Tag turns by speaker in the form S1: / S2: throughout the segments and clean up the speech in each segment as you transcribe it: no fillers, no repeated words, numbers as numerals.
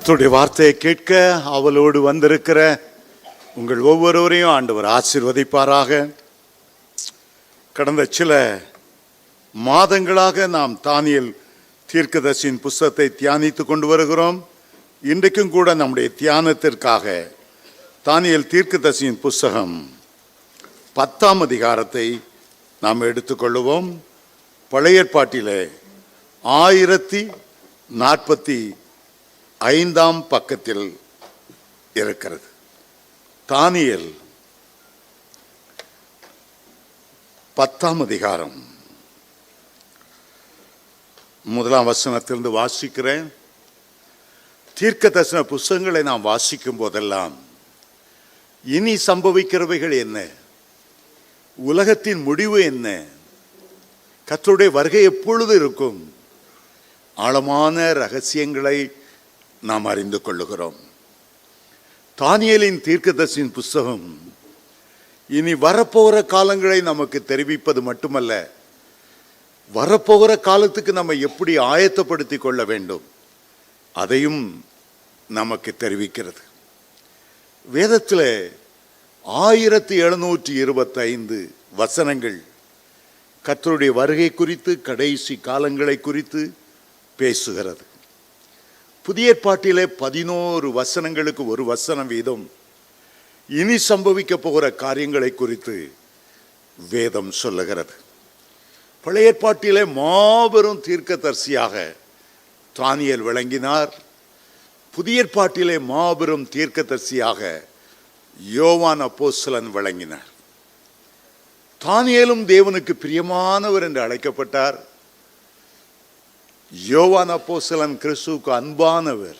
S1: கர்த்தருடைய வார்த்தையை கேட்க அவளோடு வந்திருக்கிற உங்கள் ஒவ்வொருவரையும் ஆண்டவர் ஆசீர்வதிப்பாராக. கடந்த சில மாதங்களாக நாம் தானியேல் தீர்க்கதரிசியின் புஸ்தகத்தை தியானித்து கொண்டு வருகிறோம். இன்றைக்கும் கூட நம்முடைய தியானத்திற்காக தானியேல் தீர்க்கதரிசியின் புஸ்தகம் 10ஆம் அதிகாரத்தை நாம் எடுத்துக்கொள்ளுவோம். பழைய ஏற்பாட்டிலே 1045ஆம் பக்கத்தில் இருக்கிறது. தானியேல் 10ஆம் அதிகாரம் 1ஆம் வசனத்திலிருந்து வாசிக்கிறேன். தீர்க்க தரிசன புஸ்தகங்களை நாம் வாசிக்கும் போதெல்லாம் இனி சம்பவிக்கிறவைகள் என்ன, உலகத்தின் முடிவு என்ன, கர்த்தருடைய வருகை எப்பொழுது இருக்கும், ஆழமான ரகசியங்களை நாம் அறிந்து கொள்ளுகிறோம். தானியேலின் தீர்க்கதரிசியின் புஸ்தகம் இனி வரப்போகிற காலங்களை நமக்கு தெரிவிப்பது மட்டுமல்ல, வரப்போகிற காலத்துக்கு நம்ம எப்படி ஆயத்தப்படுத்தி கொள்ள வேண்டும் அதையும் நமக்கு தெரிவிக்கிறது. வேதத்தில் 1725 வசனங்கள் கர்த்தருடைய வருகை குறித்து, கடைசி காலங்களை குறித்து பேசுகிறது. புதிய ஏற்பாட்டிலே 11 வசனங்களுக்கு ஒரு வசனம் வீதம் இனி சம்பவிக்க போகிற காரியங்களை குறித்து வேதம் சொல்லுகிறது. பழைய ஏற்பாட்டிலே மாபெரும் தீர்க்கதரிசியாக தானியேல் விளங்கினார். புதிய ஏற்பாட்டிலே மாபெரும் தீர்க்கதரிசியாக யோவான் அப்போஸ்தலன் விளங்கினார். தானியேலும் தேவனுக்கு பிரியமானவர் என்று அழைக்கப்பட்டார். யோவான் அப்போஸ்தலன் கிறிஸ்துவுக்கு அன்பானவர்,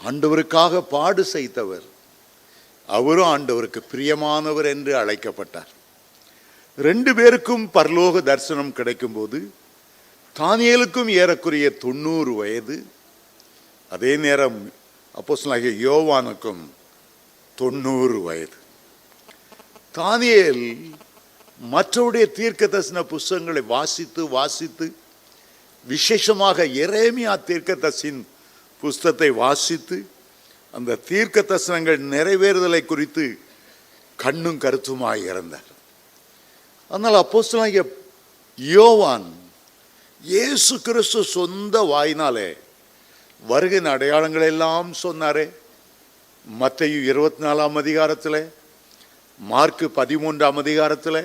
S1: ஆண்டவருக்காக பாடு செய்தவர். அவரும் ஆண்டவருக்கு பிரியமானவர் என்று அழைக்கப்பட்டார். 2 பேருக்கும் பரலோக தரிசனம் கிடைக்கும் போது தானியேலுக்கும் ஏறக்குறைய 90 வயது, அதே நேரம் அப்போஸ்தலனாகிய யோவானுக்கும் 90 வயது. தானியேல் மற்றவருடைய தீர்க்க தரிசன புஸ்தகங்களை வாசித்து விசேஷமாக எரேமியா தீர்க்கதரிசியின் புஸ்தகத்தை வாசித்து அந்த தீர்க்க தரிசனங்கள் நிறைவேறுதலை குறித்து கண்ணும் கருத்துமாய் இருந்தார். அதனால் அப்போஸ்தலனாகிய யோவான் இயேசு கிறிஸ்து சொந்த வாயினாலே வருகின் அடையாளங்கள் எல்லாம் சொன்னாரே. மத்தேயு 24ஆம் அதிகாரத்தில், மார்க்கு 13ஆம் அதிகாரத்தில்,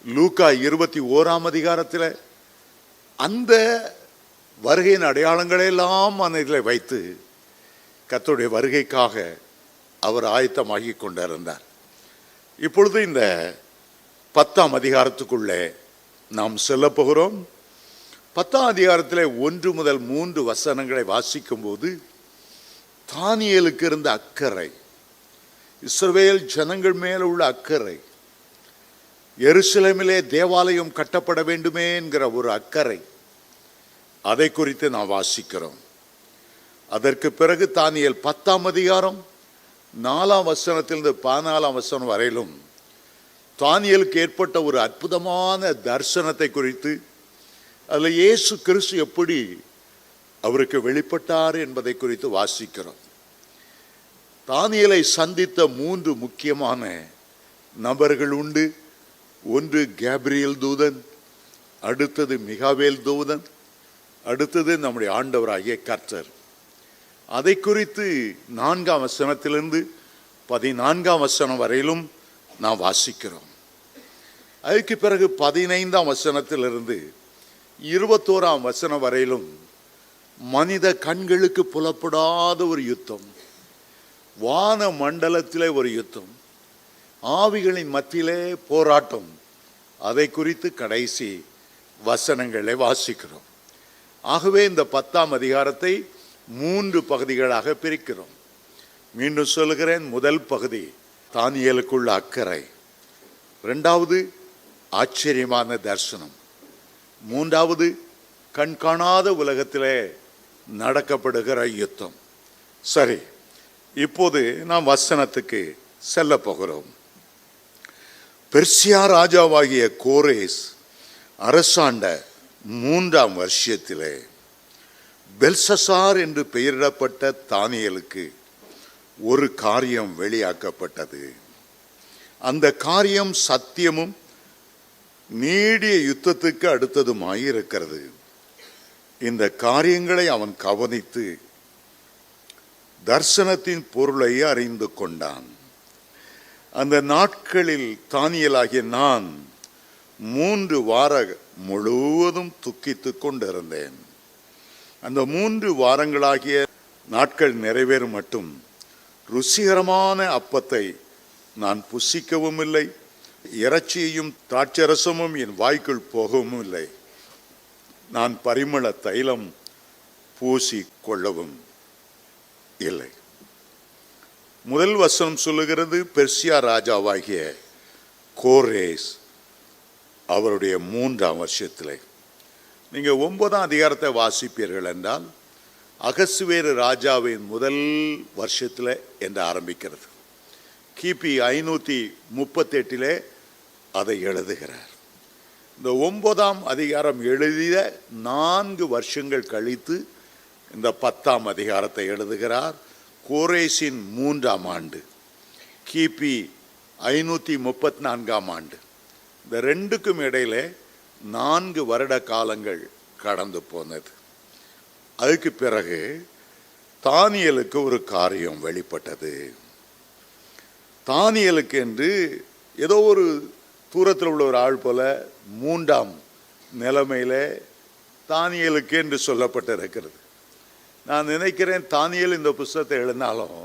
S1: லூக்கா 21ஆம் அதிகாரத்தில் அந்த வருகையின் அடையாளங்களெல்லாம் மனதில் வைத்து கர்த்தருடைய வருகைக்காக அவர் ஆயத்தமாகி கொண்டிருந்தார். இப்பொழுது இந்த 10ஆம் அதிகாரத்துக்குள்ளே நாம் செல்ல போகிறோம். 10ஆம் அதிகாரத்தில் 1 முதல் 3 வசனங்களை வாசிக்கும் போது தானியேலுக்கு இருந்த அக்கறை, இஸ்ரவேல் ஜனங்கள் மேல் உள்ள அக்கறை, எருசலேமிலே தேவாலயம் கட்டப்பட வேண்டுமே என்கிற ஒரு அக்கறை, அதை குறித்து நாம் வாசிக்கிறோம். அதற்கு பிறகு தானியேல் 10ஆம் அதிகாரம் 4ஆம் வசனத்திலிருந்து 14ஆம் வசனம் வரையிலும் தானியேலுக்கு ஏற்பட்ட ஒரு அற்புதமான தரிசனத்தை குறித்து, அதில் இயேசு கிறிஸ்து எப்படி அவருக்கு வெளிப்பட்டார் என்பதை குறித்து வாசிக்கிறோம். தானியேலை சந்தித்த 3 முக்கியமான நபர்கள் உண்டு. ஒன்று கேப்ரியேல் தூதன், அடுத்தது மிகாவேல் தூதன், அடுத்தது நம்முடைய ஆண்டவராகிய கர்த்தர். அதை குறித்து 4ஆம் வசனத்திலிருந்து 14ஆம் வசனம் வரையிலும் நாம் வாசிக்கிறோம். அதுக்கு பிறகு 15ஆம் வசனத்திலிருந்து 21ஆம் வசனம் வரையிலும் மனித கண்களுக்கு புலப்படாத ஒரு யுத்தம், வான மண்டலத்திலே ஒரு யுத்தம், ஆவிகளின் மத்தியிலே போராட்டம், அதை குறித்து கடைசி வசனங்களை வாசிக்கிறோம். ஆகவே இந்த 10ஆம் அதிகாரத்தை 3 பகுதிகளாக பிரிக்கிறோம். மீண்டும் சொல்கிறேன், முதல் பகுதி தானியேலுக்குள்ள அக்கறை, 2வது ஆச்சரியமான தரிசனம், 3வது கண்காணாத உலகத்திலே நடக்கப்படுகிற யுத்தம். சரி, இப்போது நாம் வசனத்துக்கு செல்ல போகிறோம். பெர்சியா ராஜாவாகிய கோரேஸ் அரசாண்ட 3ஆம் வருஷத்திலே பெல்சசார் என்று பெயரிடப்பட்ட தானியேலுக்கு ஒரு காரியம் வெளியாக்கப்பட்டது. அந்த காரியம் சத்தியமும் நீடிய யுத்தத்துக்கு அடுத்ததுமாயிருக்கிறது. இந்த காரியங்களை அவன் கவனித்து தரிசனத்தின் பொருளை அறிந்து கொண்டான். அந்த நாட்களில் தானியேலாகிய நான் 3 வார முழுவதும் துக்கித்துக் கொண்டிருந்தேன். அந்த 3 வாரங்களாகிய நாட்கள் நிறைவேறும் மட்டும் ருசிகரமான அப்பத்தை நான் புசிக்கவும் இல்லை, இறைச்சியையும் திராட்சரசமும் என் வாய்க்குள் போகவும் இல்லை. நான் பரிமள தைலம் பூசி கொள்ளவும் இல்லை. முதல் வசனம் சொல்லுகிறது, பெர்சியா ராஜாவாகிய கோரேஸ் அவருடைய 3ஆம் வருஷத்திலே. நீங்கள் 9ஆம் அதிகாரத்தை வாசிப்பீர்கள் என்றால் அகசுவேறு ராஜாவின் முதல் வருஷத்தில் என்று ஆரம்பிக்கிறது. கிபி 538 அதை எழுதுகிறார். இந்த 9ஆம் அதிகாரம் எழுதிய 4 வருஷங்கள் கழித்து இந்த 10ஆம் அதிகாரத்தை எழுதுகிறார். கோரேசின் 3ஆம் ஆண்டு, கிபி 534ஆம் ஆண்டு. இந்த ரெண்டுக்கும் இடையில 4 வருட காலங்கள் கடந்து போனது. அதுக்கு பிறகு தானியேலுக்கு ஒரு காரியம் வெளிப்பட்டது. தானியேலுக்கு என்று ஏதோ ஒரு தூரத்தில் உள்ள ஒரு ஆள் போல 3ஆம் நிலைமையில தானியேலுக்கு என்று சொல்லப்பட்டிருக்கிறது. நான் நினைக்கிறேன் தானியேல் இந்த புஸ்தகத்தை எழுதினாலும்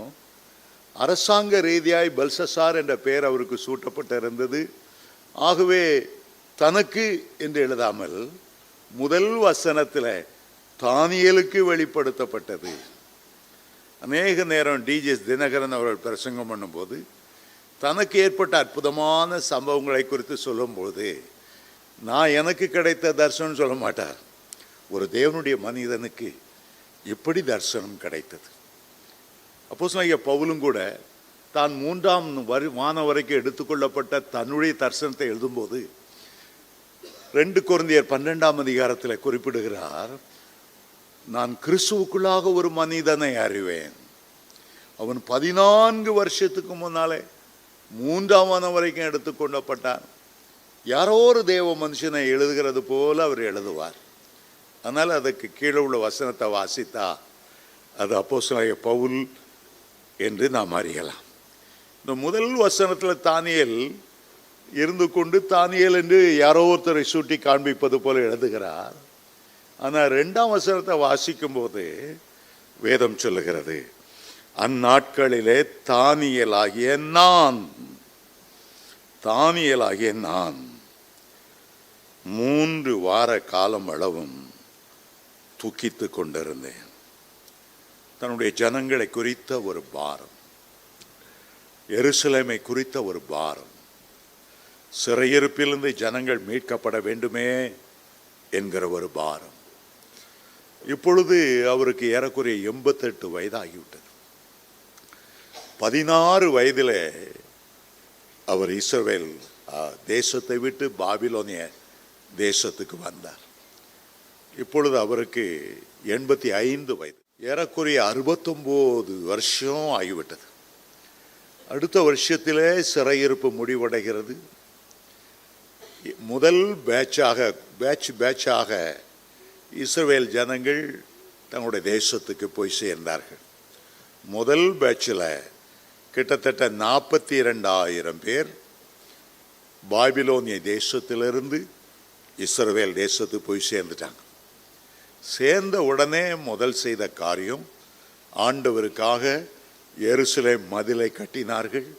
S1: அரசாங்க ரீதியாய் பெல்சசார் என்ற பெயர் அவருக்கு சூட்டப்பட்டிருந்தது. ஆகவே தனக்கு என்று எழுதாமல் முதல் வசனத்தில் தானியேலுக்கு வெளிப்படுத்தப்பட்டது. அநேக நேரம் டிஜிஎஸ் தினகரன் அவர்கள் பிரசங்கம் பண்ணும்போது தனக்கு ஏற்பட்ட அற்புதமான சம்பவங்களை குறித்து சொல்லும்போது நான் எனக்கு கிடைத்த தரிசனம் சொல்ல மாட்டார். ஒரு தேவனுடைய மனிதனுக்கு எப்படி தரிசனம் கிடைத்தது. அப்போஸ்தலனாகிய பவுலும் கூட தான் 3ஆம் வானம் வரைக்கும் எடுத்துக்கொள்ளப்பட்ட தன்னுடைய தரிசனத்தை எழுதும்போது 2 கொரிந்தியர் 12ஆம் அதிகாரத்தில் குறிப்பிடுகிறார், நான் கிறிஸ்துவுக்குள்ளாக ஒரு மனிதனை அறிவேன். அவன் 14 வருஷத்துக்கு முன்னாலே 3ஆம் வானம் வரைக்கும் எடுத்துக்கொள்ளப்பட்டான். யாரோ ஒரு தேவ மனுஷனை எழுதுகிறது போல அவர் எழுதுவார். அதனால் அதுக்கு கீழே உள்ள வசனத்தை வாசித்தா அது அப்போஸ்தலனாகிய பவுல் என்று நாம் அறியலாம். இந்த முதல் வசனத்தில் தானியேல் இருந்து கொண்டு தானியேல் என்று யாரோ ஒருத்தரை சூட்டி காண்பிப்பது போல எழுதுகிறார். ஆனால் 2ஆம் வசனத்தை வாசிக்கும் போது வேதம் சொல்லுகிறது, அந்நாட்களிலே தானியேலாகிய நான் 3 வார காலம் அளவும் துக்கித்து கொண்டிருந்தேன். தன்னுடைய ஜனங்களை குறித்த ஒரு பாரம், எருசலேமை குறித்த ஒரு பாரம், சிறையிருப்பிலிருந்து ஜனங்கள் மீட்கப்பட வேண்டுமே என்கிற ஒரு பாரம். இப்பொழுது அவருக்கு ஏறக்குறைய 88 வயதாகிவிட்டது. 16 வயதிலே அவர் இஸ்ரவேல் தேசத்தை விட்டு பாபிலோனிய தேசத்துக்கு வந்தார். இப்பொழுது அவருக்கு 85 வயது, ஏறக்குறைய 69 வருஷம் ஆகிவிட்டது. அடுத்த வருஷத்திலே சிறையிருப்பு முடிவடைகிறது. முதல் பேட்சாக இஸ்ரவேல் ஜனங்கள் தங்களுடைய தேசத்துக்கு போய் சேர்ந்தார்கள். முதல் பேட்சில் கிட்டத்தட்ட 42,000 பேர் பாபிலோனிய தேசத்திலிருந்து இஸ்ரவேல் தேசத்துக்கு போய் சேர்ந்துட்டாங்க. சேர்ந்த உடனே முதல் செய்த காரியம், ஆண்டவருக்காக எருசலேம் மதிலை கட்டினார்கள்.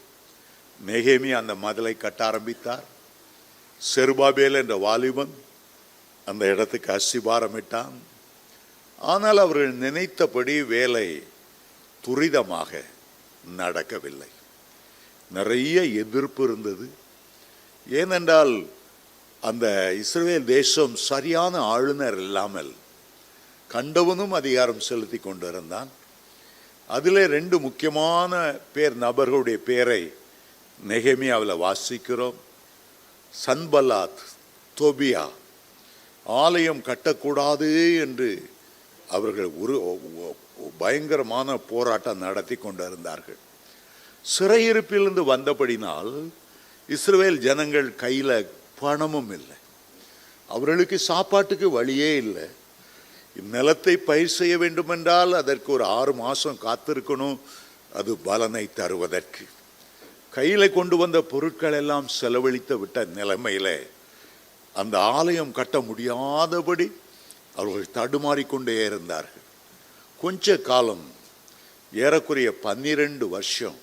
S1: நெகேமியா அந்த மதிலை கட்ட ஆரம்பித்தார். செருபாபேல் என்ற வாலிபன் அந்த இடத்துக்கு அஸ்திபாரமிட்டான். ஆனால் அவர்கள் நினைத்தபடி வேலை துரிதமாக நடக்கவில்லை. நிறைய எதிர்ப்பு இருந்தது. ஏனென்றால் அந்த இஸ்ரவேல் தேசம் சரியான ஆளுநர் இல்லாமல் கண்டவனும் அதிகாரம் செலுத்தி கொண்டிருந்தான். அதில் 2 முக்கியமான நபர்களுடைய பேரை நெகேமியாவில் வாசிக்கிறோம். சன்பல்லாத், தொபியா ஆலயம் கட்டக்கூடாது என்று அவர்கள் பயங்கரமான போராட்டம் நடத்தி கொண்டிருந்தார்கள். சிறையிருப்பிலிருந்து வந்தபடினால் இஸ்ரவேல் ஜனங்கள் கையில் பணமும் இல்லை, அவர்களுக்கு சாப்பாட்டுக்கு வழியே இல்லை. நிலத்தை பயிர் செய்ய வேண்டுமென்றால் அதற்கு ஒரு 6 மாதம் காத்திருக்கணும், அது பலனை தருவதற்கு. கையில் கொண்டு வந்த பொருட்கள் எல்லாம் செலவழித்து விட்ட நிலைமையில் அந்த ஆலயம் கட்ட முடியாதபடி அவர்கள் தடுமாறிக்கொண்டே இருந்தார்கள். கொஞ்ச காலம், ஏறக்குறைய 12 வருஷம்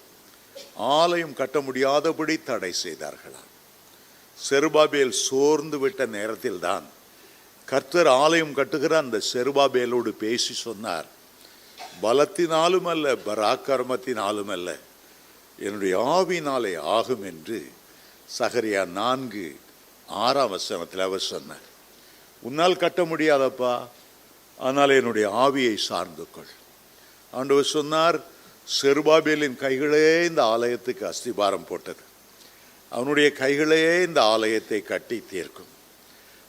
S1: ஆலயம் கட்ட முடியாதபடி தடை செய்தார்களாம். செருபாபேல் சோர்ந்து விட்ட நேரத்தில் தான் கர்த்தர் ஆலயம் கட்டுகிற அந்த செருபாபேலோடு பேசி சொன்னார், பலத்தினாலும் அல்ல, பராக்கிரமத்தினாலும் அல்ல, என்னுடைய ஆவினாலே ஆகும் என்று சகரியா 4:6 அவர் சொன்னார். உன்னால் கட்ட முடியாதப்பா, ஆனால் என்னுடைய ஆவியை சார்ந்து கொள். ஆண்டவர் சொன்னார், செருபாபேலின் கைகளே இந்த ஆலயத்துக்கு அஸ்திபாரம் போட்டது, அவனுடைய கைகளே இந்த ஆலயத்தை கட்டி தீர்க்கும்.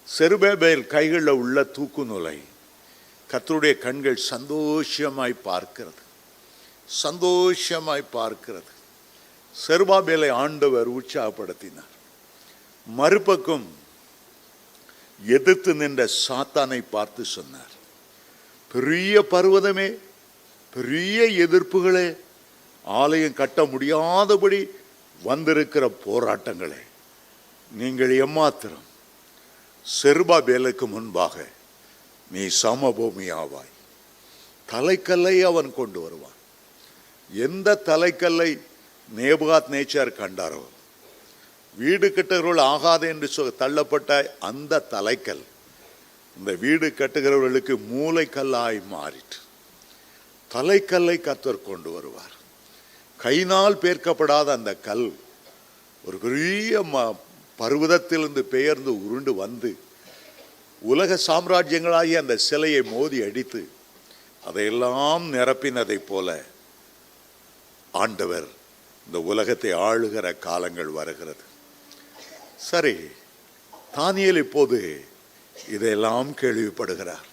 S1: செருபாபேல் கைகளில் உள்ள தூக்கு நூலை கர்த்தருடைய கண்கள் சந்தோஷமாய் பார்க்கிறது, சந்தோஷமாய் பார்க்கிறது. செருபாபேலை ஆண்டவர் உற்சாகப்படுத்தினார். மறுபக்கம் எதிர்த்து நின்ற சாத்தானை பார்த்து சொன்னார், பெரிய பர்வதமே, பெரிய எதிர்ப்புகளே, ஆலயம் கட்ட முடியாதபடி வந்திருக்கிற போராட்டங்களே, நீங்கள் எம்மாத்திரம் செருபாபேலுக்கு முன்பாக நீ சமபூமியாவாய். தலைக்கல்லை அவன் கொண்டு வருவான். எந்த தலைக்கல்லை நேபுகாத் நேச்சார் கண்டாரோ, வீடு கட்டுகிறவர்கள் ஆகாது என்று தள்ளப்பட்ட அந்த தலைக்கல் இந்த வீடு கட்டுகிறவர்களுக்கு மூளைக்கல்லாய் மாறிற்று. தலைக்கல்லை கர்த்தர் கொண்டு வருவார். கையினால் பேர்க்கப்படாத அந்த கல் ஒரு பெரிய பர்வதத்திலிருந்து பெயர்ந்து உருண்டு வந்து உலக சாம்ராஜ்யங்களாகி அந்த சிலையை மோதி அடித்து அதையெல்லாம் நிரப்பினதைப் போல ஆண்டவர் இந்த உலகத்தை ஆளுகிற காலங்கள் வருகிறது. சரி, தானியேல் இப்போது இதையெல்லாம் கேள்விப்படுகிறார்.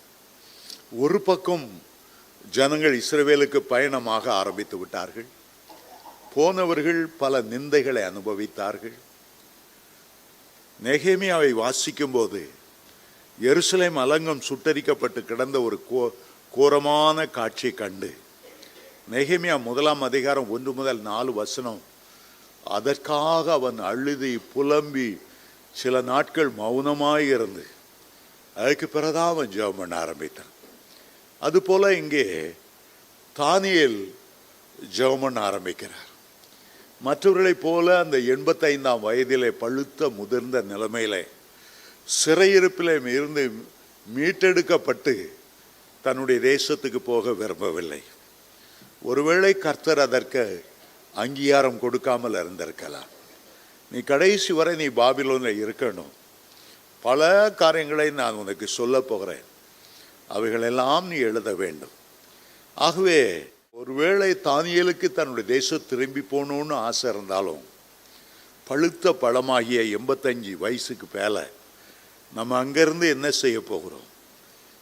S1: ஒரு பக்கம் ஜனங்கள் இஸ்ரவேலுக்கு பயணமாக ஆரம்பித்து விட்டார்கள். போனவர்கள் பல நிந்தைகளை அனுபவித்தார்கள். நெகேமியாவை வாசிக்கும் போது எருசலேம் அலங்கம் சுட்டரிக்கப்பட்டு கிடந்த ஒரு கோரமான காட்சி கண்டு நெகேமியா 1-4 அதற்காக அவன் அழுதி புலம்பி சில நாட்கள் மௌனமாய் இருந்து அதுக்கு பிறகுதான் அவன் ஜெபம் பண்ண ஆரம்பித்தான். அதுபோல இங்கே தானியேல் ஜெபம் பண்ண ஆரம்பிக்கிறார். மற்றவர்களைப் போல அந்த 85ஆம் வயதிலே பழுத்த முதிர்ந்த நிலைமையிலே சிறையிருப்பிலே இருந்து மீட்டெடுக்கப்பட்டு தன்னுடைய தேசத்துக்கு போக விரும்பவில்லை. ஒருவேளை கர்த்தர் அதற்கு அங்கீகாரம் கொடுக்காமல் இருந்திருக்கலாம். நீ கடைசி வரை நீ பாபிலோனில் இருக்கணும், பல காரியங்களை நான் உனக்கு சொல்ல போகிறேன், அவைகளெல்லாம் நீ எழுத வேண்டும். ஆகவே ஒருவேளை தானியேலுக்கு தன்னுடைய தேசம் திரும்பி போகணுன்னு ஆசை இருந்தாலும் பழுத்த பழமாகிய 85 வயசுக்கு மேலே நம்ம அங்கேருந்து என்ன செய்ய போகிறோம்?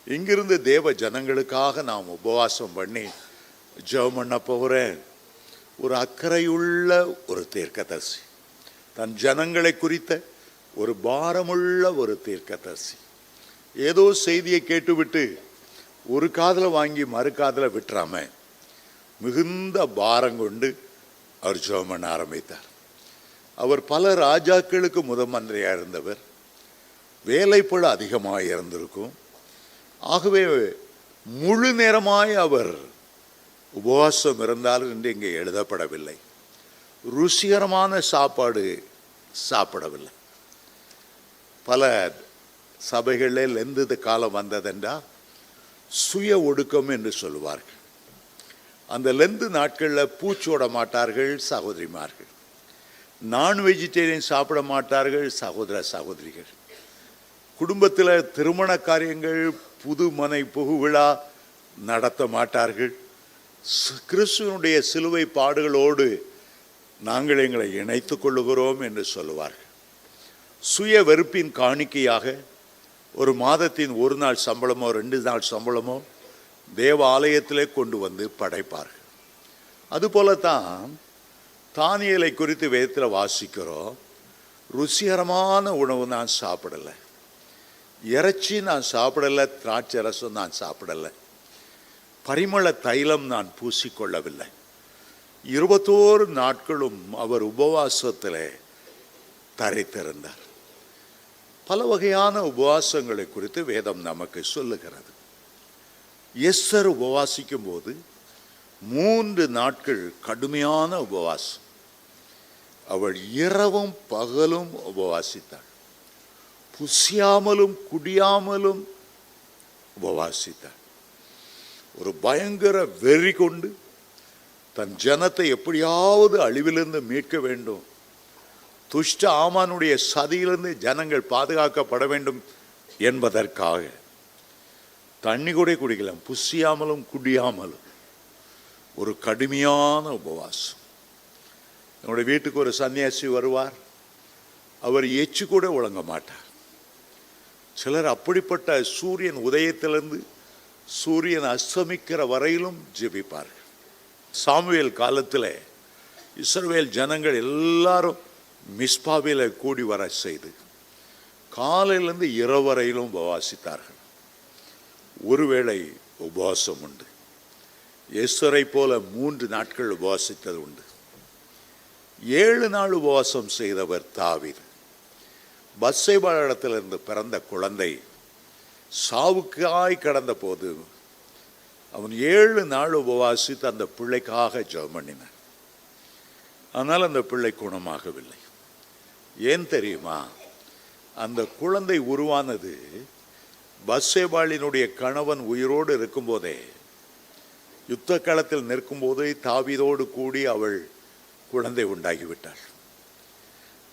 S1: இங்கிருந்து தேவ ஜனங்களுக்காக நாம் உபவாசம் பண்ணி ஜெபம் பண்ண போகிறேன். ஒரு அக்கறையுள்ள ஒரு தீர்க்கதரிசி, தன் ஜனங்களை குறித்த ஒரு பாரமுள்ள ஒரு தீர்க்கதரிசி. ஏதோ செய்தியை கேட்டுவிட்டு ஒரு காதில் வாங்கி மறு காதில் விட்டுறாம மிகுந்த பாரம் கொண்டு அவர் ஜெபம் பண்ண ஆரம்பித்தார். அவர் பல ராஜாக்களுக்கு முதன்மந்திரியாக இருந்தவர். வேலைப்பளு அதிகமாக இருந்திருக்கும். ஆகவே முழு நேரமாய் அவர் உபவாசம் இருந்தாலும் என்று இங்கே எழுதப்படவில்லை. ருசிகரமான சாப்பாடு சாப்பிடவில்லை. பல சபைகளில் எந்த காலம் வந்ததென்றா சுய ஒடுக்கம் என்று சொல்லுவார்கள். அந்த லெந்து நாட்களில் பூச்சோட மாட்டார்கள் சகோதரிமார்கள், நான் வெஜிடேரியன் சாப்பிட மாட்டார்கள் சகோதர சகோதரிகள், குடும்பத்தில் திருமண காரியங்கள் புது மனை புகு விழா நடத்த மாட்டார்கள். கிறிஸ்துவனுடைய சிலுவை பாடுகளோடு நாங்கள் எங்களை இணைத்து கொள்ளுகிறோம் என்று சொல்லுவார்கள். சுய வெறுப்பின் காணிக்கையாக ஒரு மாதத்தின் 1 நாள் சம்பளமோ 2 நாள் சம்பளமோ தேவாலயத்திலே கொண்டு வந்து படைப்பார்கள். அதுபோலத்தான் தானியேலை குறித்து வேதத்தில் வாசிக்கிறோம். ருசிகரமான உணவு நான் சாப்பிடலை, இறைச்சி நான் சாப்பிடலை, திராட்சை ரசம் நான் சாப்பிடலை, பரிமள தைலம் நான் பூசிக்கொள்ளவில்லை. 21 நாட்களும் அவர் உபவாசத்திலே தரித்திருந்தார். பல வகையான உபவாசங்களை குறித்து வேதம் நமக்கு சொல்லுகிறது. எஸ்தர் உபவாசிக்கும் போது 3 நாட்கள் கடுமையான உபவாசம். அவள் இரவும் பகலும் உபவாசித்தாள். புசியாமலும் குடியாமலும் உபவாசித்தாள். ஒரு பயங்கர வெறி கொண்டு தன் ஜனத்தை எப்படியாவது அழிவிலிருந்து மீட்க வேண்டும், துஷ்ட ஆமானுடைய சதியிலிருந்து ஜனங்கள் பாதுகாக்கப்பட வேண்டும் என்பதற்காக தண்ணி கூட குடிக்கலாம், புசியாமலும் குடியாமலும் ஒரு கடுமையான உபவாசம். என்னுடைய வீட்டுக்கு ஒரு சன்னியாசி வருவார், அவர் எச்சு கூட ஒழுங்க மாட்டார். சிலர் அப்படிப்பட்ட சூரியன் உதயத்திலிருந்து சூரியன் அஸ்தமிக்கிற வரையிலும் ஜெபிப்பார்கள். சாமுவேல் காலத்தில் இஸ்ரவேல் ஜனங்கள் எல்லாரும் மிஸ்பாவில் கூடி வர செய்து காலையிலிருந்து இரவு வரையிலும் உபவாசித்தார்கள். ஒருவேளை உபவாசம் உண்டு. எஸ்தரை போல 3 நாட்கள் உபவாசித்தது உண்டு. 7 நாள் உபவாசம் செய்தவர் தாவீது. பத்சேபாவிடத்திலிருந்து பிறந்த குழந்தை சாவுக்காய் கடந்த போது அவன் 7 நாள் உபவாசித்து அந்த பிள்ளைக்காக ஜெபம் பண்ணினான். ஆனால் அந்த பிள்ளை குணமாகவில்லை. ஏன் தெரியுமா? அந்த குழந்தை உருவானது பத்சேபாளினுடைய கணவன் உயிரோடு இருக்கும்போதே, யுத்த களத்தில் நிற்கும்போதே தாவீதோடு கூடி அவள் குழந்தை உண்டாகிவிட்டாள்.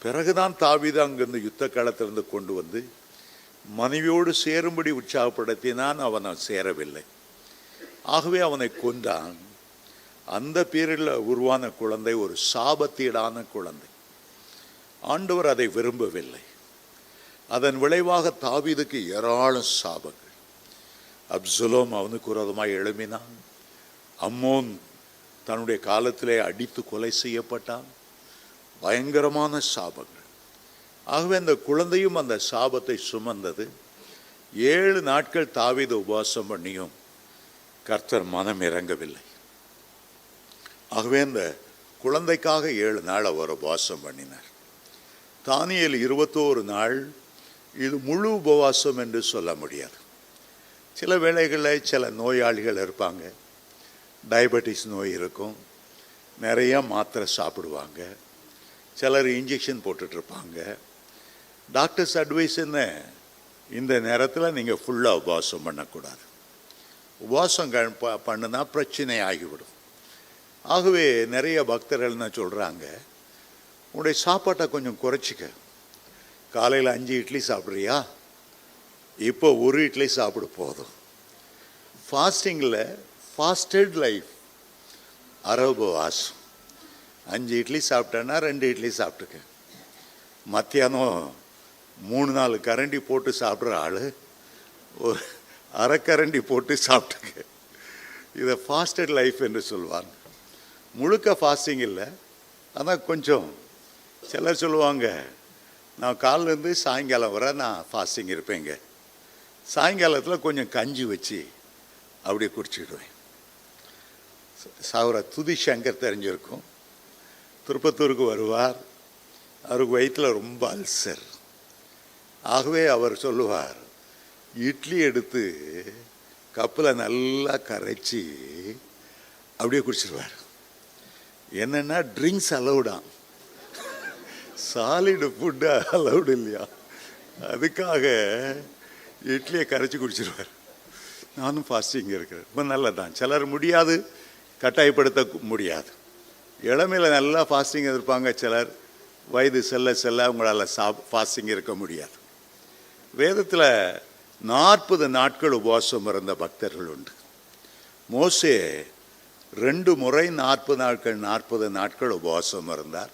S1: பிறகுதான் தாவீது அங்கிருந்து யுத்த களத்திலிருந்து கொண்டு வந்து மனைவியோடு சேரும்படி உற்சாகப்படுத்தினான். அவன் சேரவில்லை. ஆகவே அவனை கொண்டான். அந்த பேரில் உருவான குழந்தை ஒரு சாபத்தீடான குழந்தை. ஆண்டவர் அதை விரும்பவில்லை. அதன் விளைவாக தாவீதுக்கு ஏராளம் சாபங்கள். அப்சலோம் அவனுக்கு விரோதமாக எழும்பினான். அம்மோன் தன்னுடைய காலத்திலே அடித்து கொலை செய்யப்பட்டான். பயங்கரமான சாபங்கள். ஆகவே அந்த குழந்தையும் அந்த சாபத்தை சுமந்தது. 7 நாட்கள் தாவீது உபவாசம் பண்ணியும் கர்த்தர் மனம் இறங்கவில்லை. ஆகவே அந்த குழந்தைக்காக 7 நாள் அவர் உபவாசம் பண்ணினார். தானியேல் 21 நாள். இது முழு உபவாசம் என்று சொல்ல முடியாது. சில வேளைகளில் சில நோயாளிகள் இருப்பாங்க, டயபெட்டிஸ் நோய் இருக்கும், நிறைய மாத்திரை சாப்பிடுவாங்க, சிலர் இன்ஜெக்ஷன் போட்டுட்ருப்பாங்க. டாக்டர்ஸ் அட்வைஸ் என்ன, இந்த நேரத்தில் நீங்கள் ஃபுல்லாக உபவாசம் பண்ணக்கூடாது, உபவாசம் பண்ணுனா பிரச்சனை ஆகிவிடும். ஆகவே நிறைய பக்தர்கள் என்ன சொல்கிறாங்க, உன்னுடைய சாப்பாட்டை கொஞ்சம் குறைச்சிக்க. காலையில் 5 இட்லி சாப்பிட்றியா, இப்போ 1 இட்லி சாப்பிட போதும். ஃபாஸ்டிங்கில் ஃபாஸ்டட் லைஃப், உபவாசம். 5 இட்லி சாப்பிட்டேன்னா 2 இட்லி சாப்பிட்டுக்க. மத்தியானம் 3-4 கரண்டி போட்டு சாப்பிட்ற ஆள் ஒரு அரை கரண்டி போட்டு சாப்பிட்டுக்க. இதை ஃபாஸ்டட் லைஃப் என்று சொல்லுவாங்க. முழுக்க ஃபாஸ்டிங் இல்லை, ஆனால் கொஞ்சம். சிலர் சொல்லுவாங்க, நான் காலிலேருந்து சாயங்காலம் வரை நான் ஃபாஸ்டிங் இருப்பேங்க, சாயங்காலத்தில் கொஞ்சம் கஞ்சி வச்சு அப்படியே குடிச்சிடுவேன். சௌர துதி சங்கர் தெரிஞ்சிருக்கும், திருப்பத்தூருக்கு வருவார். அவருக்கு வயிற்றில் ரொம்ப அல்சர். ஆகவே அவர் சொல்லுவார், இட்லி எடுத்து கப்பில் நல்லா கரைச்சி அப்படியே குடிச்சிடுவார். என்னென்னா ட்ரிங்க்ஸ் அலவுடான், சாலிடு ஃபுட்டு அலவுடு இல்லையா, அதுக்காக இட்லியை கரைச்சி குடிச்சிடுவார். நானும் ஃபாஸ்டிங் இருக்கிறேன். ரொம்ப நல்லதான். சிலர் முடியாது, கட்டாயப்படுத்த முடியாது. இளமையில் நல்லா ஃபாஸ்டிங் இருப்பாங்க. சிலர் வயது செல்ல செல்ல அவங்களால் ஃபாஸ்டிங் இருக்க முடியாது. வேதத்தில் 40 நாட்கள் உபவாசம் இருந்த பக்தர்கள் உண்டு. மோசே 2 முறை 40 நாட்கள் உபவாசம் இருந்தார்.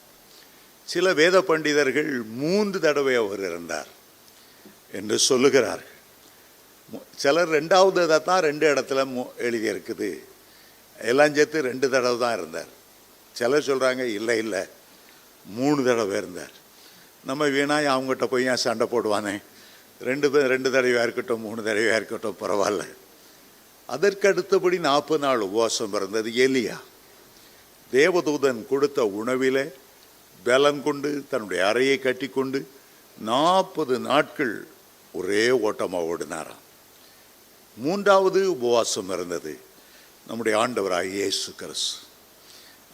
S1: சில வேத பண்டிதர்கள் 3 தடவை அவர் இருந்தார் என்று சொல்லுகிறார்கள். சிலர் 2வது தான் 2 இடத்துல எழுதியிருக்குது, எல்லாம் சேர்த்து 2 தடவை தான் இருந்தார். சிலர் சொல்கிறாங்க இல்லை இல்லை 3 தடவை இருந்தார். நம்ம வீணாக அவங்ககிட்ட போய் ஏன் சண்டை போடுவானே, 2 தடவையாக இருக்கட்டும் 3 தடவையாக இருக்கட்டும் பரவாயில்ல. அதற்கு அடுத்தபடி 40 நாள் உபவாசம் இருந்தது எலியா. தேவதூதன் கொடுத்த உணவிலே பலம் கொண்டு தன்னுடைய அறையை கட்டி கொண்டு 40 நாட்கள் ஒரே ஓட்டமாக ஓடினாராம். 3வது உபவாசம் இருந்தது நம்முடைய ஆண்டவராகிய இயேசு கிறிஸ்து.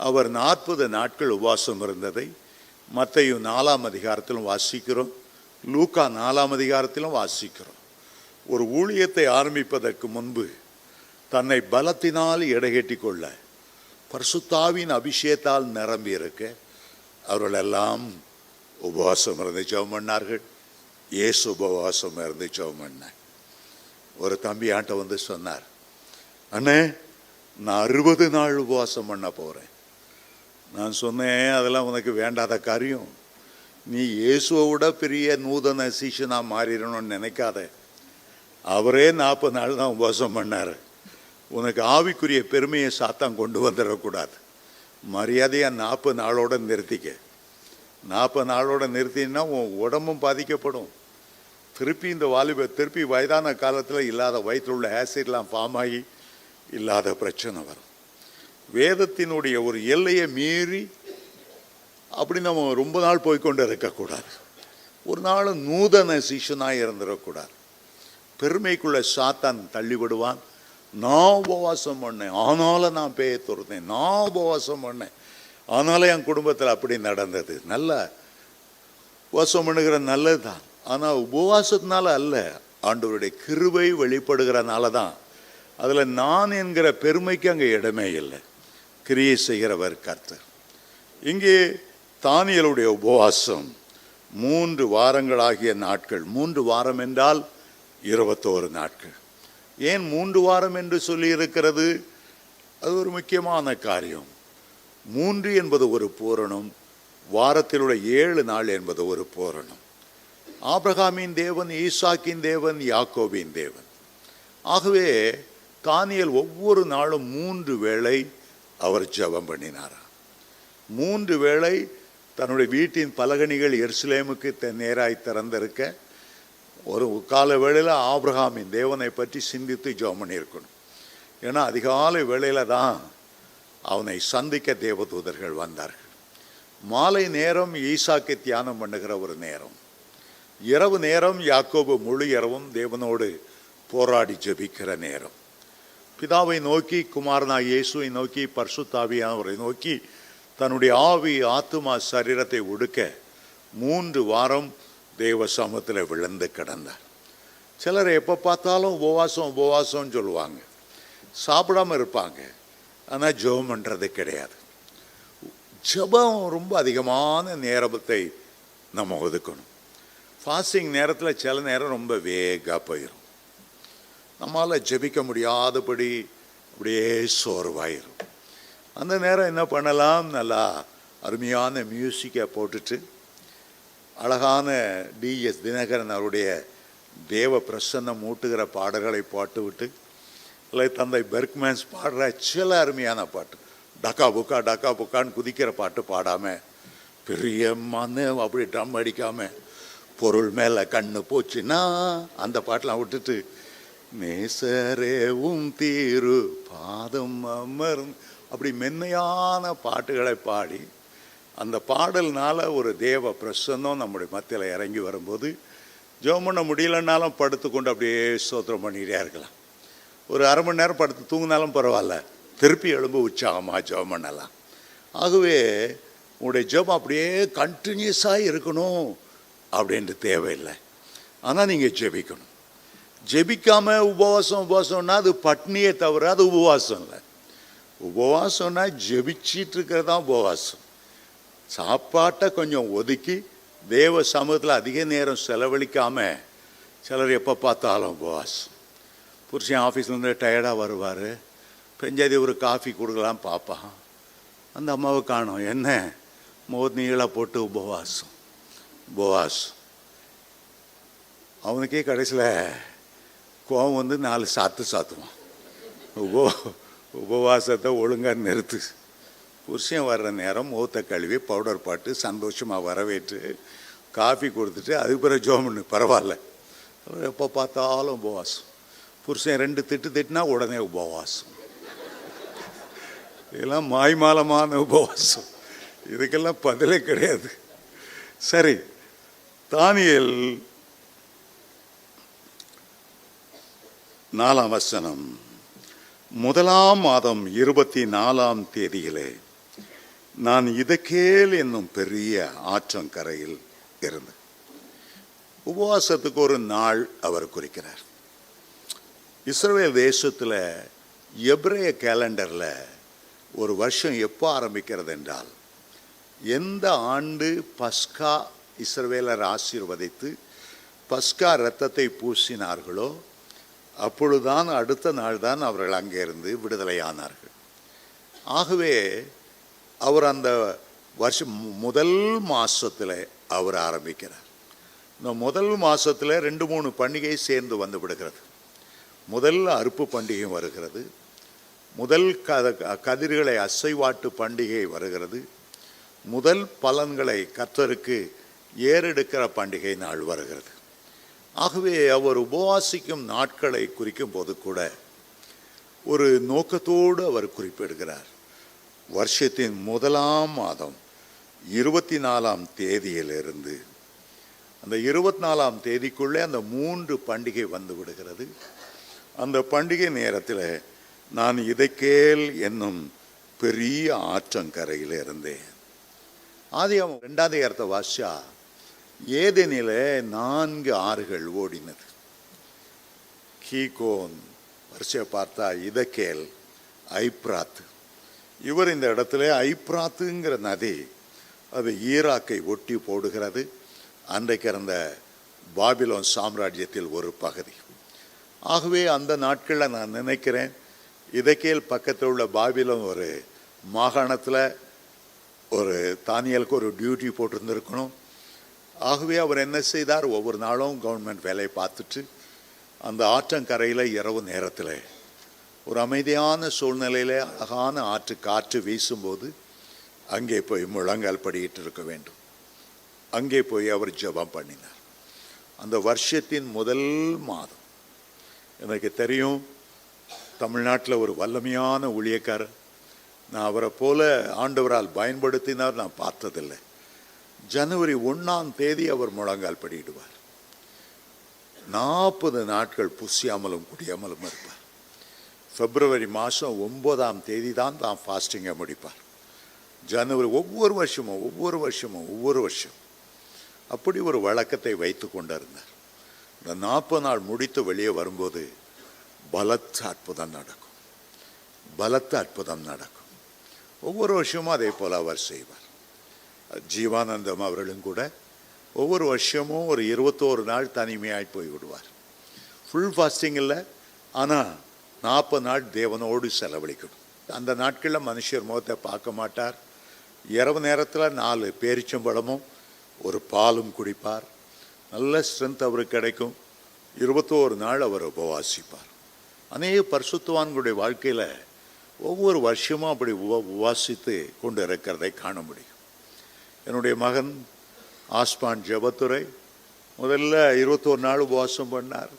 S1: அவர் 40 நாட்கள் உபவாசம் இருந்ததை மத்தேயு 4ஆம் அதிகாரத்திலும் வாசிக்கிறோம், லூக்கா 4ஆம் அதிகாரத்திலும் வாசிக்கிறோம். ஒரு ஊழியத்தை ஆரம்பிப்பதற்கு முன்பு தன்னை பலத்தினால் எடைகட்டி கொள்ள பரிசுத்தாவின் அபிஷேகத்தால் நிரம்பி இருக்க அவர்கள் எல்லாம் உபவாசம் இருந்து ஜெபம் பண்ணார்கள். இயேசு உபவாசம் இருந்து ஜெபம் பண்ணார். ஒரு தம்பி ஆண்ட வந்து சொன்னார், அண்ணே நான் 60 நாள் உபவாசம் பண்ண போகிறேன். நான் சொன்னேன், அதெல்லாம் உனக்கு வேண்டாத காரியம். நீ இயேசுவை விட பெரிய நூதன சீஷனாக மாறிடணும்னு நினைக்காத. அவரே 40 நாள் தான் உபவாசம் பண்ணார். உனக்கு ஆவிக்குரிய பெருமையை சாத்தான் கொண்டு வந்துடக்கூடாது. மரியாதையாக 40 நாளோட நிறுத்திக்க. 40 நாளோட நிறுத்தினா உன் உடம்பும் பாதிக்கப்படும். திருப்பி இந்த திருப்பி வயதான காலத்தில் இல்லாத வயிற்றுள்ள ஆசிட்லாம் ஃபார்ம் ஆகி இல்லாத பிரச்சனை வரும். வேதத்தினுடைய ஒரு எல்லையை மீறி அப்படி நம்ம ரொம்ப நாள் போய்கொண்டு இருக்கக்கூடாது. ஒரு நாள் நூதன சிஷனாக இருந்துடக்கூடாது. பெருமைக்குள்ள சாத்தான் தள்ளிவிடுவான். நான் உபவாசம் பண்ணேன், ஆனாலும் நான் பேய துறந்தேன். நான் உபவாசம் பண்ணேன், ஆனாலும் என் குடும்பத்தில் அப்படி நடந்தது. நல்ல உபவாசம் பண்ணுகிற நல்லது தான், ஆனால் உபவாசத்தினால அல்ல, ஆண்டவருடைய கிருபை வெளிப்படுகிறனால தான். அதில் நான் என்கிற பெருமைக்கு அங்கே இடமே இல்லை. கிரியை செய்கிறவர் கர்த்தர். இங்கே தானியேலுடைய உபவாசம் 3 வாரங்களாகிய நாட்கள். 3 வாரம் என்றால் 21 நாட்கள். ஏன் 3 வாரம் என்று சொல்லி இருக்கிறது? அது ஒரு முக்கியமான காரியம். 3 என்பது ஒரு பூரணம், வாரத்தில் உள்ள 7 நாள் என்பது ஒரு பூரணம். ஆபிரகாமின் தேவன், ஈசாக்கின் தேவன், யாக்கோபின் தேவன். ஆகவே தானியேல் ஒவ்வொரு நாளும் 3 வேளை அவர் ஜெபம் பண்ணினாராம். 3 வேளை தன்னுடைய வீட்டின் பலகணிகள் எருசலேமுக்கு நேராய் திறந்திருக்க ஒரு கால வேளையில் ஆபிரகாமின் தேவனை பற்றி சிந்தித்து ஜெபம் பண்ணியிருக்கணும். ஏன்னா அதிகாலை வேளையில் தான் அவனை சந்திக்க தேவதூதர்கள் வந்தார்கள். மாலை நேரம் ஈசாக்கை தியானம் பண்ணுகிற ஒரு நேரம். இரவு நேரம் யாக்கோபு முழு இரவும் தேவனோடு போராடி ஜெபிக்கிற நேரம். பிதாவை நோக்கி, குமாரனாய் இயேசுவை நோக்கி, பரிசுத்தாவியானவரை நோக்கி தன்னுடைய ஆவி ஆத்துமா சரீரத்தை ஒடுக்க 3 வாரம் தேவ சமூகத்தில் விழுந்து கிடந்தார். சிலர் எப்போ பார்த்தாலும் உபவாசம் உபவாசம்னு சொல்லுவாங்க, சாப்பிடாமல் இருப்பாங்க, ஆனால் ஜெபம் பண்ணுறது கிடையாது. ஜெபம் ரொம்ப அதிகமான நேரத்தை நம்ம ஒதுக்கணும். ஃபாஸ்டிங் நேரத்தில் சில நேரம் ரொம்ப வேகாக போயிடும். நம்மளால் ஜெபிக்க முடியாதபடி அப்படியே சோர்வாயிரும். அந்த நேரம் என்ன பண்ணலாம்? நல்லா அருமையான மியூசிக்கை போட்டுட்டு அழகான டிஎஸ் தினகரன் அவருடைய தேவ பிரசன்னம் ஊட்டுகிற பாடல்களை பாட்டுவிட்டு, இல்லை தந்தை பெர்க்மேன்ஸ் பாடுற சில அருமையான பாட்டு, டக்கா புக்கா டக்கா புக்கான்னு குதிக்கிற பாட்டு பாடாமல், பெரிய மண்ணு அப்படி ட்ரம் அடிக்காமல், பொருள் மேலே கண்ணு போச்சுன்னா அந்த பாட்டெலாம் விட்டுட்டு, நேசரேவும் தீரு பாதம் அமர்ந்து அப்படி மென்மையான பாட்டுகளை பாடி, அந்த பாடல்னால ஒரு தேவ பிரசன்னம் நம்முடைய மத்தியில் இறங்கி வரும்போது ஜெபம் பண்ண முடியலன்னாலும் படுத்துக்கொண்டு அப்படியே ஸ்தோத்திரம் பண்ணிக்கிட்டே இருக்கலாம். ஒரு அரை மணி நேரம் படுத்து தூங்கினாலும் பரவாயில்ல, திருப்பி எழும்பு உற்சாகமாக ஜெபம் பண்ணலாம். ஆகவே உங்களுடைய ஜெபம் அப்படியே கண்டினியூஸாக இருக்கணும் அப்படின்ட்டு தேவையில்லை. ஆனால் நீங்கள் ஜெபிக்கணும். ஜெபிக்காமல் உபவாசம்னா அது பட்னியே தவிர அது உபவாசம் இல்லை. உபவாசம்னா ஜெபிச்சிட்டு இருக்கிறது தான் உபவாசம். சாப்பாட்டை கொஞ்சம் ஒதுக்கி தேவ சமூகத்தில் அதிக நேரம் செலவழிக்காமல் சிலர் எப்போ பார்த்தாலும் உபவாசம். புருஷன் ஆஃபீஸ்லேருந்து டயர்டாக வருவார், பெஞ்சாதி ஒரு காஃபி கொடுக்கலாம் பார்ப்பான், அந்த அம்மாவை காணும், என்ன நீள போட்டு உபவாசம். அவனுக்கே கடைசியில் கோவம் வந்து 4 சாத்து சாத்துவான். உபவாசத்தை ஒழுங்காக நிறுத்து. புருஷன் வர்ற நேரம் முகத்தை கழுவி பவுடர் பாட்டு சந்தோஷமாக வரவேற்று காஃபி கொடுத்துட்டு அதுக்கு பிறகு ஜோமன்னு பரவாயில்ல. எப்போ பார்த்தாலும் உபவாசம். புருஷன் 2 திட்டு திட்டினா உடனே உபவாசம். இதெல்லாம் மாய்மாலமான உபவாசம். இதுக்கெல்லாம் பதிலே கிடையாது. சரி, தானியேல் 4ஆம் வசனம். 1ஆம் மாதம் 24ஆம் தேதியிலே நான் இதக்கேல் என்னும் பெரிய ஆற்றங்கரையில் இருந்தேன். உபவாசத்துக்கு ஒரு நாள் அவர் குறிக்கிறார். இஸ்ரவேல் தேசத்தில் எபிரேய கேலண்டரில் ஒரு வருஷம் எப்போ ஆரம்பிக்கிறது என்றால், எந்த ஆண்டு பஸ்கா இஸ்ரவேலர் ஆசீர்வதித்து பஸ்கா இரத்தத்தை பூசினார்களோ அப்பொழுதுதான் அடுத்த நாள் தான் அவர்கள் அங்கிருந்து விடுதலையானார்கள். ஆகவே அவர் அந்த வருஷம் முதல் மாதத்தில் அவர் ஆரம்பிக்கிறார். இந்த முதல் மாதத்தில் 2-3 பண்டிகை சேர்ந்து வந்து விடுகிறது. முதல் அறுப்பு பண்டிகை வருகிறது, முதல் கதிர்களை அசைவாட்டு பண்டிகை வருகிறது, முதல் பலன்களை கர்த்தருக்கு ஏறெடுக்கிற பண்டிகை நாள் வருகிறது. ஆகவே அவர் உபவாசிக்கும் நாட்களை குறிக்கும் போது கூட ஒரு நோக்கத்தோடு அவர் குறிப்பிடுகிறார். வருஷத்தின் 1ஆம் மாதம் 24ஆம் தேதியிலிருந்து அந்த 24ஆம் தேதிக்குள்ளே அந்த 3 பண்டிகை வந்து விடுகிறது. அந்த பண்டிகை நேரத்தில் நான் இதக்கேல் என்னும் பெரிய ஆற்றங்கரையில் இருந்தேன். ஆதியாகமம் 2ஆம் அதிகாரத்தை வாசிச்சா ஏதேனிலே 4 ஆறுகள் ஓடினது. கீகோன், வரிசையை பார்த்தா இதக்கேல், ஐப்ராத். இவர் இந்த இடத்துல ஐப்ராத்துங்கிற நதி அது ஈராக்கை ஒட்டி போடுகிறது. அன்றைக்கு இருந்த பாபிலோன் சாம்ராஜ்யத்தில் ஒரு பகுதி. ஆகவே அந்த நாட்களில் நான் நினைக்கிறேன் இதக்கேல் பக்கத்தில் உள்ள பாபிலோன் ஒரு மாகாணத்தில் ஒரு தானியலுக்கு ஒரு டியூட்டி போட்டிருந்துருக்கணும். ஆகவே அவர் என்ன செய்தார், ஒவ்வொரு நாளும் கவர்மெண்ட் வேலையை பார்த்துட்டு அந்த ஆற்றங்கரையில் இரவு நேரத்தில் ஒரு அமைதியான சூழ்நிலையில் அழகான காற்று வீசும்போது அங்கே போய் முழங்கால் படிக்கிட்டு இருக்க வேண்டும். அங்கே போய் அவர் ஜெபம் பண்ணினார். அந்த வருஷத்தின் முதல் மாதம். எனக்கு தெரியும், தமிழ்நாட்டில் ஒரு வல்லமையான ஊழியக்காரர், நான் அவரை போல ஆண்டவரால் பயன்படுத்தினார் நான் பார்த்ததில்லை. ஜனவரி 1ஆம் தேதி அவர் முழங்கால் படியிடுவார். 40 நாட்கள் புசியாமலும் குடியாமலும் இருப்பார். பிப்ரவரி மாதம் 9ஆம் தேதி தான் ஃபாஸ்டிங்கை முடிப்பார். ஜனவரி ஒவ்வொரு வருஷமும் அப்படி ஒரு வழக்கத்தை வைத்து கொண்டிருந்தார். இந்த 40 நாள் முடித்து வெளியே வரும்போது பலத்த அற்புதம் நடக்கும். ஒவ்வொரு வருஷமும் அதே போல் அவர் செய்வார். ஜீவானந்தம் அவர்களும் கூட ஒவ்வொரு வருஷமும் ஒரு 21 நாள் தனிமையாய் போய் விடுவார். ஃபுல் ஃபாஸ்டிங் இல்லை, ஆனால் 40 நாள் தேவனோடு செலவழிக்கணும். அந்த நாட்களில் மனுஷர் முகத்தை பார்க்க மாட்டார். இரவு நேரத்தில் 4 பேரிச்சம்பழமும் ஒரு பாலும் குடிப்பார். நல்ல ஸ்ட்ரென்த் அவருக்கு கிடைக்கும். 21 நாள் அவர் உபவாசிப்பார். அநேக பரிசுத்தவான்களுடைய வாழ்க்கையில் ஒவ்வொரு வருஷமும் அப்படி உபவாசித்து கொண்டு இருக்கிறதை காண முடியும். என்னுடைய மகன் ஆஸ்பான் ஜெபத்துறை முதல்ல 21 நாள் உபவாசம் பண்ணார்.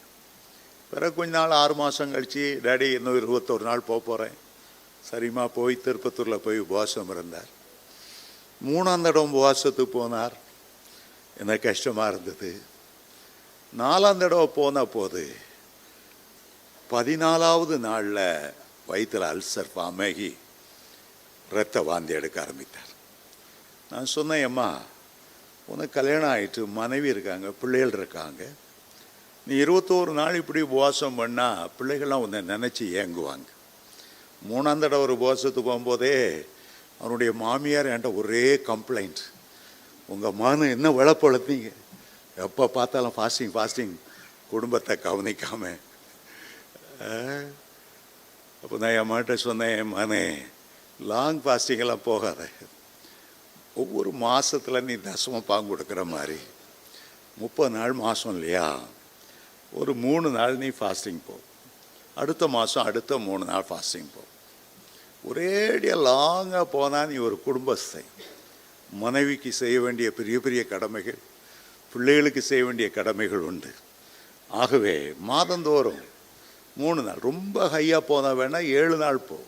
S1: பிறகு கொஞ்ச நாள் 6 மாதம் கழித்து, டேடி இன்னும் 21 நாள் போகிறேன். சரிம்மா போய் திருப்பத்தூரில் போய் உபவாசம் இருந்தார். 3ஆம் தடவை உபவாசத்துக்கு போனார். எனக்கு கஷ்டமாக இருந்தது. 4ஆம் தடவை போன போது 14ஆவது நாளில் வயிற்றில் அல்சர் ஃபார்ம் ஆகி இரத்த வாந்தி எடுக்க ஆரம்பித்தார். நான் சொன்னேன், அம்மா உனக்கு கல்யாணம் ஆகிட்டு மனைவி இருக்காங்க, பிள்ளைகள் இருக்காங்க, நீ 21 நாள் இப்படி உபவாசம் பண்ணால் பிள்ளைகள்லாம் உன்னை நினச்சி ஏங்குவாங்க. 3ஆம் தடவை ஒரு உபவாசத்துக்கு போகும்போதே அவனுடைய மாமியார் என்கிட்ட ஒரே கம்ப்ளைண்ட், உங்கள் மகன் என்ன விளப்பழத்தீங்க, எப்போ பார்த்தாலும் ஃபாஸ்டிங் குடும்பத்தை கவனிக்காமல். அப்போ நான் என் மாட்ட சொன்னேன், மகனே லாங் ஃபாஸ்டிங்கெல்லாம் போகாத, ஒவ்வொரு மாதத்தில் நீ தசமம் பாங்கு கொடுக்குற மாதிரி 30 நாள் மாதம் இல்லையா, ஒரு 3 நாள் நீ ஃபாஸ்டிங் போ, அடுத்த மாதம் அடுத்த 3 நாள் ஃபாஸ்டிங் போ. ஒரேடியாக லாங்காக போனால் நீ ஒரு குடும்பஸ்தை. மனைவிக்கு செய்ய வேண்டிய பெரிய பெரிய கடமைகள், பிள்ளைகளுக்கு செய்ய வேண்டிய கடமைகள் உண்டு. ஆகவே மாதந்தோறும் 3 நாள், ரொம்ப ஹையாக போனால் வேணால் 7 நாள் போ.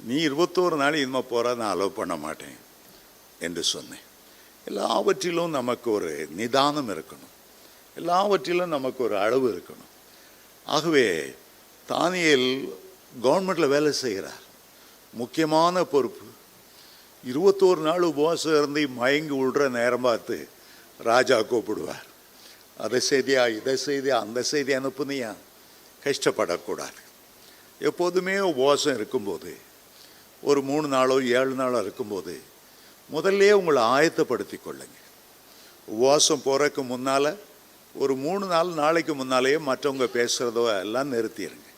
S1: நீ 21 நாள் இனிமே போகிற நான் அலோவ் பண்ண மாட்டேன் என்று சொன்னேன். எல்லாவற்றிலும் நமக்கு ஒரு நிதானம் இருக்கணும், எல்லாவற்றிலும் நமக்கு ஒரு அளவு இருக்கணும். ஆகவே தானியேல் கவர்மெண்ட்டில் வேலை செய்கிறார், முக்கியமான பொறுப்பு. 21 நாள் உபவாசம் இருந்து மயங்கி விடுற நேரம் பார்த்து ராஜா கூப்பிடுவார். அதை செய்தியா, இதை செய்தியா, அந்த செய்தி அனுப்புனியா. கஷ்டப்படக்கூடாது. எப்போதுமே உபவாசம் இருக்கும்போது, ஒரு 3 நாளோ 7 நாளோ இருக்கும்போது முதல்ல உங்களை ஆயத்தப்படுத்தி கொள்ளுங்க. உபவாசம் போகிறதுக்கு முன்னால் ஒரு 3-4 நாளைக்கு முன்னாலேயே மற்றவங்க பேசுகிறதோ எல்லாம் நிறுத்திடுங்க.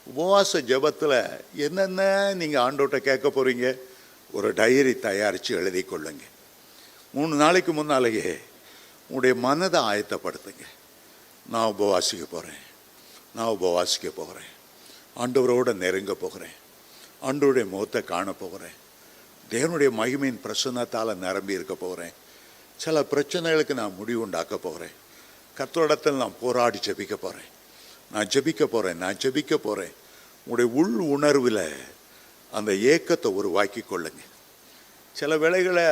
S1: உபவாச ஜெபத்தில் என்னென்ன நீங்கள் ஆண்டவர்கிட்ட கேட்க போகிறீங்க ஒரு டைரி தயாரித்து எழுதி கொள்ளுங்க. 3 நாளைக்கு முன்னாலேயே உங்களுடைய மனதை ஆயத்தப்படுத்துங்க. நான் உபவாசிக்க போகிறேன், நான் உபவாசிக்க போகிறேன், ஆண்டவரோடு நெருங்க போகிறேன், ஆண்டவருடைய முகத்தை காண போகிறேன், தேவனுடைய மகிமையின் பிரசன்னத்தால் நிரம்பி இருக்க போகிறேன், சில பிரச்சனைகளுக்கு நான் முடிவு உண்டாக்க போகிறேன், கர்த்தரிடத்தில் நான் போராடி ஜெபிக்க போகிறேன், நான் ஜெபிக்க போகிறேன், நான் ஜெபிக்க போகிறேன். உங்களுடைய உள் உணர்வில் அந்த ஏக்கத்தை உருவாக்கி கொள்ளுங்க. சில வேளைகளை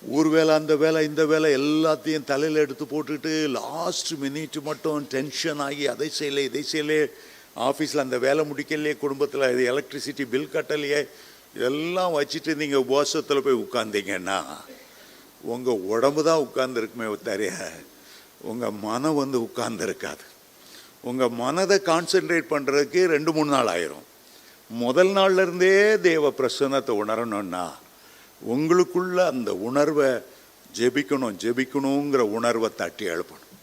S1: ஊர் வேலை, அந்த வேலை, இந்த வேலை எல்லாத்தையும் தலையில் எடுத்து போட்டுட்டு லாஸ்ட் மினிட் மட்டும் டென்ஷன் ஆகி அதை செய்யலை, இதை செய்யலே, ஆஃபீஸில் அந்த வேலை முடிக்கலையே, குடும்பத்தில் இது எலக்ட்ரிசிட்டி பில் கட்டலையே, இதெல்லாம் வச்சுட்டு நீங்கள் உபவாசத்தில் போய் உட்கார்ந்தீங்கன்னா உங்கள் உடம்பு தான் உட்கார்ந்துருக்குமே தவிர உங்கள் மனம் உட்கார்ந்துருக்காது. உங்கள் மனதை கான்சென்ட்ரேட் பண்ணுறதுக்கு 2-3 நாள் ஆயிரும். முதல் நாள்லேருந்தே தேவ பிரசன்னத்தை உணரணும்னா உங்களுக்குள்ள அந்த உணர்வை ஜெபிக்கணுங்கிற உணர்வை தட்டி எழுப்பணும்.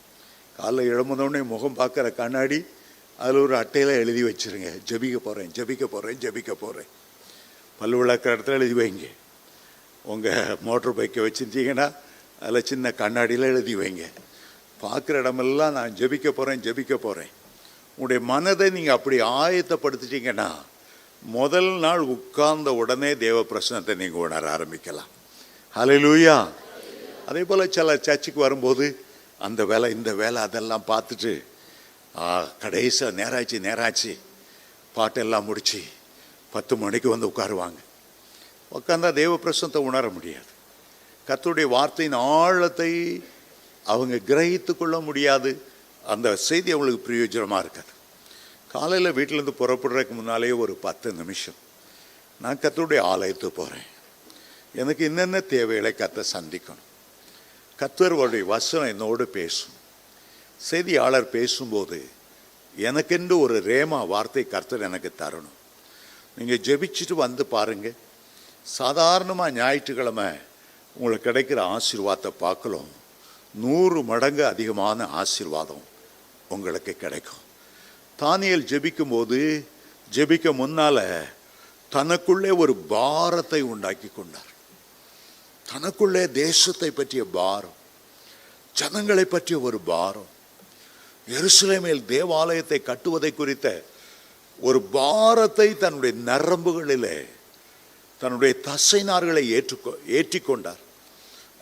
S1: காலைல எழும்புனோடனே முகம் பார்க்குற கண்ணாடி அதில் ஒரு அட்டையில் எழுதி வச்சுருங்க, ஜெபிக்க போகிறேன், ஜெபிக்க போகிறேன், ஜெபிக்க போகிறேன். பல்லு விளக்குற இடத்துல எழுதி வைங்க. உங்கள் மோட்டர் பைக்கை வச்சுருந்தீங்கன்னா அதில் சின்ன கண்ணாடியில் எழுதி வைங்க. பார்க்குற இடமெல்லாம் நான் ஜெபிக்க போகிறேன், ஜெபிக்க போகிறேன். உங்களுடைய மனதை நீங்கள் அப்படி ஆயத்தப்படுத்திட்டீங்கன்னா முதல் நாள் உட்கார்ந்த உடனே தேவ பிரசனத்தை நீங்கள் உணர ஆரம்பிக்கலாம். ஹல்லேலூயா. அதே போல் சில சர்ச்சுக்கு வரும்போது அந்த வேலை, இந்த வேலை, அதெல்லாம் பார்த்துட்டு கடைசியாக நேராச்சு பாட்டெல்லாம் முடித்து 10 மணிக்கு உட்காருவாங்க. உட்காந்தா தேவ பிரசனத்தை உணர முடியாது. கர்த்தருடைய வார்த்தையின் ஆழத்தை அவங்க கிரகித்து கொள்ள முடியாது. அந்த செய்தி அவங்களுக்கு பிரயோஜனமாக இருக்காது. காலையில் வீட்டிலேருந்து புறப்படுறதுக்கு முன்னாலேயே ஒரு 10 நிமிஷம் நான் கர்த்தருடைய ஆலயத்துக்கு போகிறேன், எனக்கு என்னென்ன தேவைகளை கர்த்தர் சந்திக்கணும், கர்த்தருடைய வசனம் என்னோடு பேசும். செய்தியாளர் பேசும்போது எனக்கென்று ஒரு ரேமா வார்த்தை கர்த்தர் எனக்கு தரணும். நீங்கள் ஜெபிச்சுட்டு வந்து பாருங்கள், சாதாரணமாக ஞாயிற்றுக்கிழமை உங்களுக்கு கிடைக்கிற ஆசீர்வாதத்தை பார்க்கலாம், 100 மடங்கு அதிகமான ஆசீர்வாதம் உங்களுக்கு கிடைக்கும். தானியேல் ஜெபிக்கும்போது, ஜெபிக்க முன்னால் தனக்குள்ளே ஒரு பாரத்தை உண்டாக்கி கொண்டார். தனக்குள்ளே தேசத்தை பற்றிய பாரம், ஜனங்களை பற்றிய ஒரு பாரம், எருசலேமில் தேவாலயத்தை கட்டுவதை குறித்த ஒரு பாரத்தை தன்னுடைய நரம்புகளிலே, தன்னுடைய தசை நார்களை ஏற்றிக்கொண்டார்.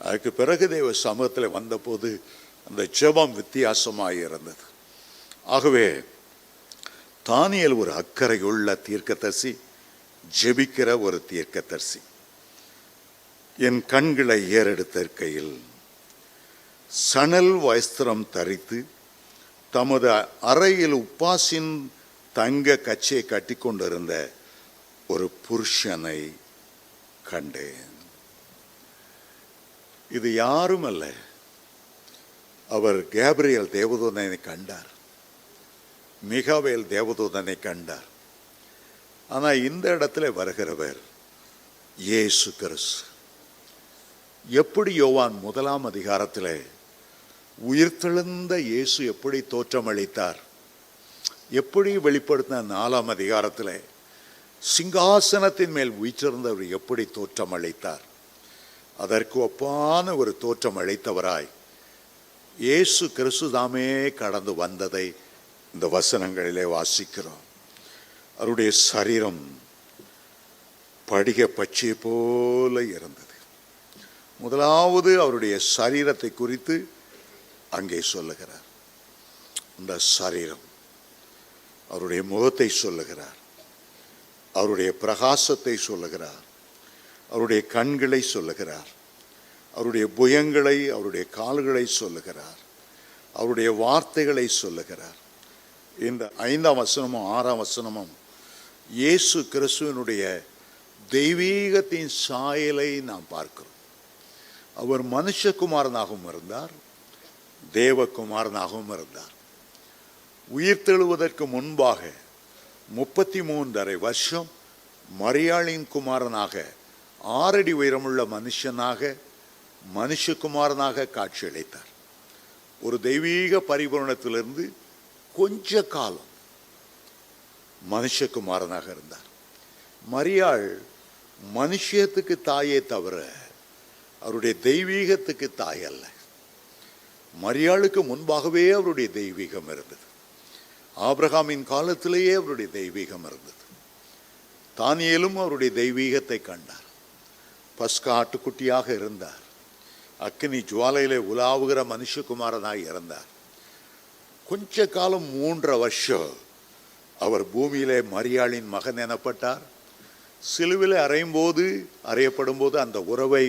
S1: அதுக்கு பிறகு தேவ சமூகத்தில் வந்தபோது அந்த ஜெபம் வித்தியாசமாக இருந்தது. ஆகவே தானியேல் ஒரு அக்கறையுள்ள தீர்க்கதரிசி, ஜெபிக்கிற ஒரு தீர்க்கதரிசி. என் கண்களை ஏறெடுத்திருக்கையில் சணல் வஸ்திரம் தரித்து தமது அறையில் உப்பாசின் தங்க கச்சையை கட்டி கொண்டிருந்த ஒரு புருஷனை கண்டேன். இது யாரும் அல்ல, அவர் கேப்ரியல் தேவதூதனை கண்டார், மிகாவேல் தேவதூதனை கண்டார். ஆனால் இந்த இடத்துல வருகிறவர் இயேசு கிறிஸ்து. எப்படி யோவான் 1ஆம் அதிகாரத்தில் உயிர்த்தெழுந்த இயேசு எப்படி தோற்றமளித்தார், எப்படி வெளிப்படுத்தின 4ஆம் அதிகாரத்தில் சிங்காசனத்தின் மேல் வீற்றிருந்தவர் எப்படி தோற்றமளித்தார், அதற்கு ஒப்பான ஒரு தோற்றம் அளித்தவராய் இயேசு கிறிஸ்து தாமே கடந்து வந்ததை இந்த வசனங்களிலே வாசிக்கிறோம். அவருடைய சரீரம் படிக பச்சை போல இருந்தது. முதலாவது அவருடைய சரீரத்தை குறித்து அங்கே சொல்லுகிறார். அந்த சரீரம், அவருடைய முகத்தை சொல்லுகிறார், அவருடைய பிரகாசத்தை சொல்லுகிறார், அவருடைய கண்களை சொல்லுகிறார், அவருடைய புயங்களை, அவருடைய கால்களை சொல்லுகிறார், அவருடைய வார்த்தைகளை சொல்லுகிறார். இந்த 5ஆம் வசனமும் 6ஆம் வசனமும் இயேசு கிறிஸ்துவினுடைய தெய்வீகத்தின் சாயலை நாம் பார்க்கிறோம். அவர் மனுஷகுமாரனாகவும் இருந்தார், தேவகுமாரனாகவும் இருந்தார். உயிர்த்தெழுவதற்கு முன்பாக 33.5 வருஷம் மரியாளின் குமாரனாக 6 அடி உயரமுள்ள மனுஷனாக, மனுஷகுமாரனாக காட்சியளித்தார். ஒரு தெய்வீக பரிபூரணத்திலிருந்து கொஞ்ச காலம் மனுஷகுமாரனாக இருந்தார். மரியாள் மனுஷத்துக்கு தாயே தவிர அவருடைய தெய்வீகத்துக்கு தாய் அல்ல. மரியாளுக்கு முன்பாகவே அவருடைய தெய்வீகம் இருந்தது. ஆபிரகாமின் காலத்திலேயே அவருடைய தெய்வீகம் இருந்தது. தானியேலும் அவருடைய தெய்வீகத்தை கண்டார். பஸ்கா ஆட்டுக்குட்டியாக இருந்தார். அக்கினி ஜுவாலையிலே உலாவுகிற மனுஷகுமாரனாய் இருந்தார். கொஞ்ச காலம் 3.5 வருஷம் அவர் பூமியிலே மரியாளின் மகன் எனப்பட்டார். சிலுவிலே அறையப்படும் போது அந்த உறவை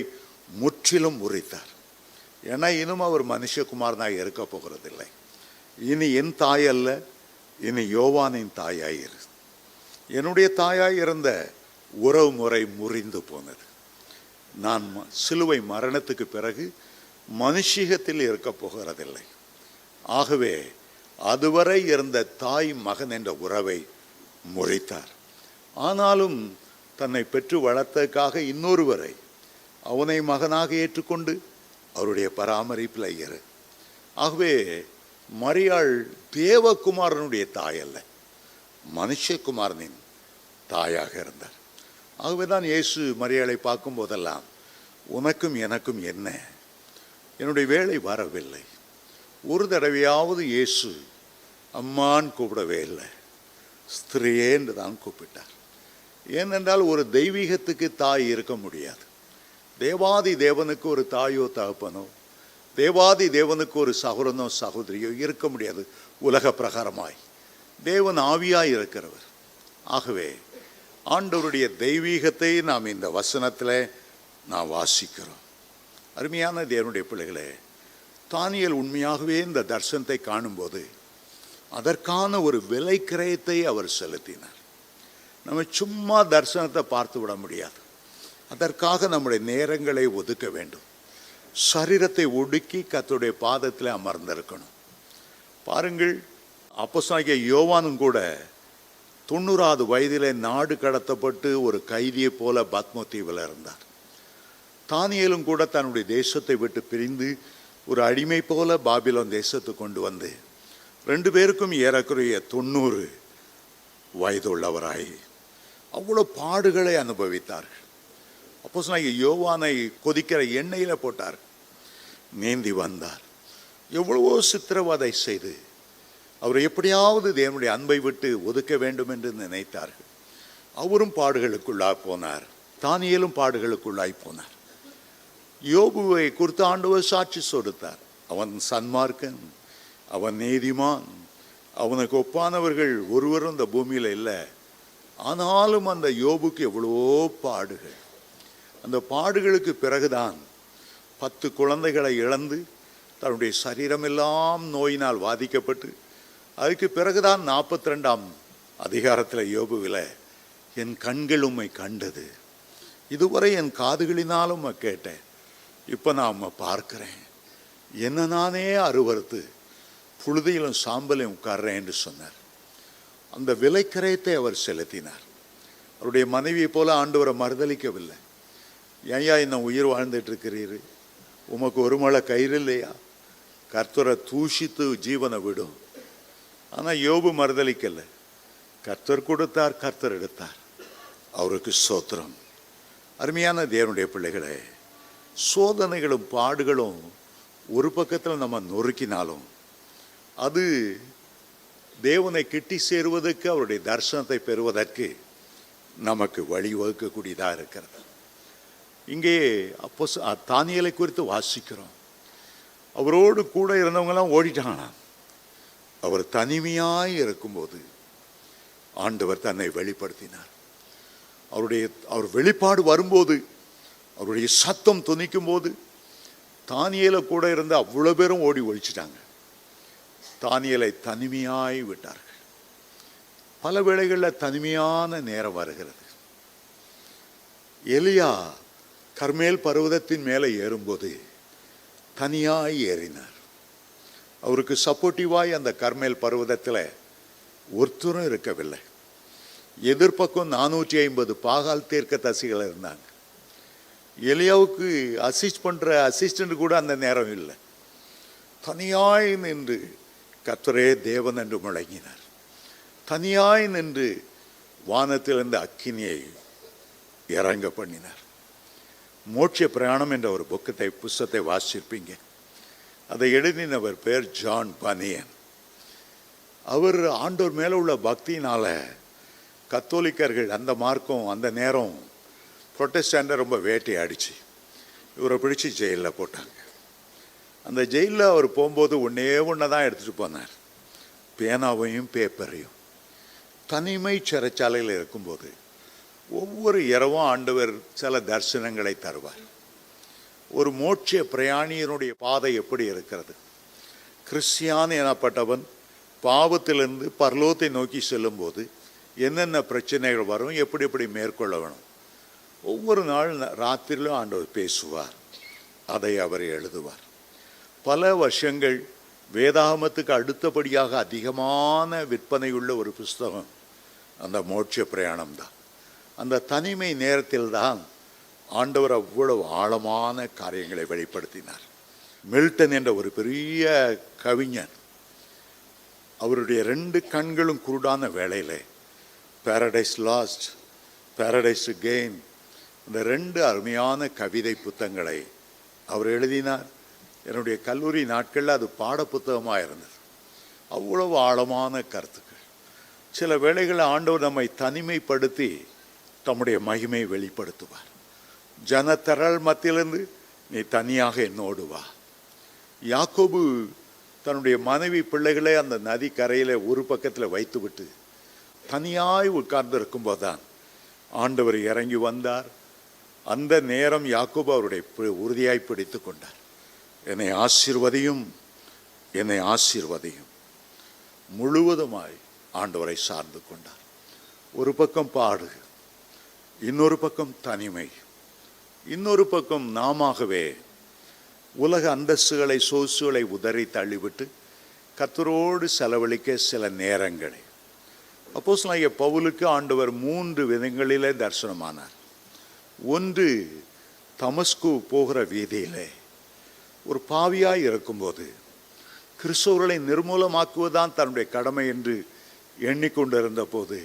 S1: முற்றிலும் முறித்தார். ஏன்னா இன்னும் அவர் மனுஷகுமாரனாய் இருக்க போகிறதில்லை. இனி என் தாய் அல்ல, இனி யோவானின் தாயாயிரு. என்னுடைய தாயாய் இருந்த உறவு முறை முறிந்து போனது. நான் சிலுவை மரணத்துக்கு பிறகு மனுஷீகத்தில் இருக்க போகிறதில்லை. ஆகவே அதுவரை இருந்த தாய் மகன் என்ற உறவை முறித்தார். ஆனாலும் தன்னை பெற்று வளர்த்ததுக்காக இன்னொருவரை அவனை மகனாக ஏற்றுக்கொண்டு அவருடைய பராமரிப்பில் இரு. ஆகவே மரியாள் தேவகுமாரனுடைய தாய் அல்ல, மனுஷகுமாரனின் தாயாக இருந்தார். ஆகவே தான் இயேசு மரியாளை பார்க்கும் போதெல்லாம், உனக்கும் எனக்கும் என்ன, என்னுடைய வேலை வரவில்லை. ஒரு தடவையாவது இயேசு அம்மான்னு கூப்பிடவே இல்லை, ஸ்திரீயே என்று தான் கூப்பிட்டார். ஏனென்றால் ஒரு தெய்வீகத்துக்கு தாய் இருக்க முடியாது. தேவாதி தேவனுக்கு ஒரு தாயோ தகப்பனோ, தேவாதி தேவனுக்கு ஒரு சகோதரனோ சகோதரியோ இருக்க முடியாது உலக பிரகாரமாய். தேவன் ஆவியாய் இருக்கிறவர். ஆகவே ஆண்டவருடைய தெய்வீகத்தை நாம் இந்த வசனத்தில் நாம் வாசிக்கிறோம். அருமையான தேவனுடைய பிள்ளைகளே, தானியேல் உண்மையாகவே இந்த தரிசனத்தை காணும்போது அதற்கான ஒரு விலை கிரயத்தை அவர் செலுத்தினார். நம்ம சும்மா தரிசனத்தை பார்த்து விட முடியாது. அதற்காக நம்முடைய நேரங்களை ஒதுக்க வேண்டும். சரீரத்தை ஒடுக்கி கர்த்தருடைய பாதத்தில் அமர்ந்திருக்கணும். பாருங்கள், அப்போஸ்தலனாகிய யோவானும் கூட 90வது வயதிலே நாடு கடத்தப்பட்டு ஒரு கைதியை போல பத்மோ தீவில் இருந்தார். தானியேலும் கூட தன்னுடைய தேசத்தை விட்டு பிரிந்து ஒரு அடிமை போல பாபிலோன் தேசத்துக்கு கொண்டு வந்து 2 பேருக்கும் ஏறக்குறைய 90 வயது உள்ளவராய் அவ்வளோ பாடுகளை அனுபவித்தார்கள். அப்போஸ்தலனாகிய யோவானை கொதிக்கிற எண்ணெயில் போட்டார், நீந்தி வந்தார். எவ்வளவோ சித்திரவதை செய்து அவரை எப்படியாவது தேவனுடைய அன்பை விட்டு ஒதுக்க வேண்டும் என்று நினைத்தார்கள். அவரும் பாடுகளுக்குள்ளாய் போனார், தானியேலும் பாடுகளுக்குள்ளாய் போனார். யோபுவை குறித்து ஆண்டவர் சாட்சி கொடுத்தார். அவன் சன்மார்க்கன், அவன் நீதிமான், அவனுக்கு ஒப்பானவர்கள் ஒருவரும் இந்த பூமியில் இல்லை. ஆனாலும் அந்த யோபுக்கு எவ்வளவோ பாடுகள். அந்த பாடுகளுக்கு பிறகுதான் 10 குழந்தைகளை இழந்து தன்னுடைய சரீரமெல்லாம் நோயினால் பாதிக்கப்பட்டு, அதுக்கு பிறகுதான் 42ஆம் அதிகாரத்தில் யோபுவில், என் கண்கள் உம்மை கண்டது, இதுவரை என் காதுகளினாலும் கேட்டேன், இப்போ நான் பார்க்கிறேன், என்ன நானே அருவறுத்து புழுதியிலும் சாம்பலையும் உட்கார்றேன் என்று சொன்னார். அந்த விலைக்கரையத்தை அவர் செலுத்தினார். அவருடைய மனைவியை போல ஆண்டவரை மறுதளிக்கவில்லை. ஏயா இன்னும் உயிர் வாழ்ந்துட்டு இருக்கிறீரு, உமக்கு ஒரு மழை கயிறு இல்லையா, கர்த்தரை தூஷித்து ஜீவனை விடும். ஆனால் யோபு மறுதளிக்கலை. கர்த்தர் கொடுத்தார், கர்த்தர் எடுத்தார், அவருக்கு ஸ்தோத்திரம். அருமையான தேவனுடைய பிள்ளைகளே, சோதனைகளும் பாடுகளும் ஒரு பக்கத்தில் நம்ம நொறுக்கினாலும் அது தேவனை கிட்டி சேருவதற்கு, அவருடைய தரிசனத்தை பெறுவதற்கு நமக்கு வழிவகுக்கக்கூடியதாக இருக்கிறது. இங்கே அப்போ தானியேலை குறித்து வாசிக்கிறோம். அவரோடு கூட இருந்தவங்கெல்லாம் ஓடிட்டாங்களாம். அவர் தனிமையாய் இருக்கும்போது ஆண்டவர் தன்னை வெளிப்படுத்தினார். அவர் வெளிப்பாடு வரும்போது, அவருடைய சத்தம் துணிக்கும் போது தானியேல கூட இருந்த அவ்வளோ பேரும் ஓடி ஒழிச்சிட்டாங்க. தானியேலை தனிமையாய் விட்டார்கள். பல வேளைகளில் தனிமையான நேரம் வருகிறது. எலியா கர்மேல் பர்வதத்தின் மேலே ஏறும்போது தனியாய் ஏறினார். அவருக்கு சப்போர்ட்டிவாய் அந்த கர்மேல் பர்வதத்தில் ஒருத்தரும் இருக்கவில்லை. எதிர்பக்கம் 450 பாகால் தீர்க்க தரிசிகள் இருந்தாங்க. எலியாவுக்கு அசிஸ்ட் பண்ணுற அசிஸ்டண்ட் கூட அந்த நேரம் இல்லை. தனியாய் நின்று கர்த்தரே தேவன் என்று முழங்கினார். தனியாய் நின்று வானத்திலிருந்து அக்கினியை இறங்க பண்ணினார். மோட்ச பிரயாணம் என்ற ஒரு புஸ்தத்தை வாசிச்சிருப்பீங்க. அதை எழுதினவர் பேர் ஜான் பனியன். அவர் ஆண்டவர் மேலே உள்ள பக்தியினால கத்தோலிக்கர்கள் அந்த மார்க்கம் அந்த நேரம் புரொட்டஸ்டாண்டை ரொம்ப வேட்டையாடிச்சு. இவரை பிடிச்சி ஜெயிலில் போட்டாங்க. அந்த ஜெயிலில் அவர் போகும்போது ஒன்றே தான் எடுத்துகிட்டு போனார், பேனாவையும் பேப்பரையும். தனிமை சிறைச்சாலையில் இருக்கும்போது ஒவ்வொரு இரவும் ஆண்டவர் சில தரிசனங்களை தருவார். ஒரு மோட்ச பிரயாணியனுடைய பாதை எப்படி இருக்கிறது? கிறிஸ்டியான் எனப்பட்டவன் பாவத்திலிருந்து பரலோகத்தை நோக்கி செல்லும்போது என்னென்ன பிரச்சனைகள் வரும், எப்படி எப்படி மேற்கொள்ள வேணும், ஒவ்வொரு நாள் ராத்திரிலும் ஆண்டவர் பேசுவார். அதை அவர் எழுதுவார். பல வருஷங்கள் வேதாகமத்துக்கு அடுத்தபடியாக அதிகமான விற்பனையுள்ள ஒரு புஸ்தகம் அந்த மோட்ச பிரயாணம் தான். அந்த தனிமை நேரத்தில் தான் ஆண்டவர் அவ்வளவு ஆழமான காரியங்களை வெளிப்படுத்தினார். மில்டன் என்ற ஒரு பெரிய கவிஞன், அவருடைய 2 கண்களும் குருடான வேளையில் பாரடைஸ் லாஸ்ட், பாரடைஸ் கெயின், இந்த 2 அருமையான கவிதை புத்தகங்களை அவர் எழுதினார். என்னுடைய கல்லூரி நாட்களில் அது பாட புத்தகமாக இருந்தது. அவ்வளவு ஆழமான கருத்துக்கள். சில வேளைகளில் ஆண்டவர் நம்மை தனிமைப்படுத்தி தம்முடைய மகிமை வெளிப்படுத்துவார். ஜனத்தரள் மத்தியிலிருந்து நீ தனியாக என்னோடு வா. யாக்கோபு தன்னுடைய மனைவி பிள்ளைகளை அந்த நதி கரையில் ஒரு பக்கத்தில் வைத்துவிட்டு தனியாய் உட்கார்ந்து இருக்கும்போது தான் ஆண்டவர் இறங்கி வந்தார். அந்த நேரம் யாக்கோபு அவருடைய உறுதியாய் பிடித்து கொண்டார். என்னை ஆசீர்வதியும், என்னை ஆசீர்வதியும். முழுவதுமாய் ஆண்டவரை சார்ந்து கொண்டார். ஒரு பக்கம் பாடு, இன்னொரு பக்கம் தனிமை, இன்னொரு பக்கம் நாமாகவே உலக அந்தஸ்துகளை சொகுசுகளை உதறி தள்ளிவிட்டு கர்த்தரோடு செலவழிக்க சில நேரங்களை. அப்போஸ்தலனாகிய பவுலுக்கு ஆண்டவர் 3 விதங்களிலே தரிசனமானார். ஒன்று, தமஸ்கு போகிற வீதியிலே ஒரு பாவியாய் இருக்கும்போது கிறிஸ்தவர்களை நிர்மூலமாக்குவதுதான் தன்னுடைய கடமை என்று எண்ணிக்கொண்டிருந்த போது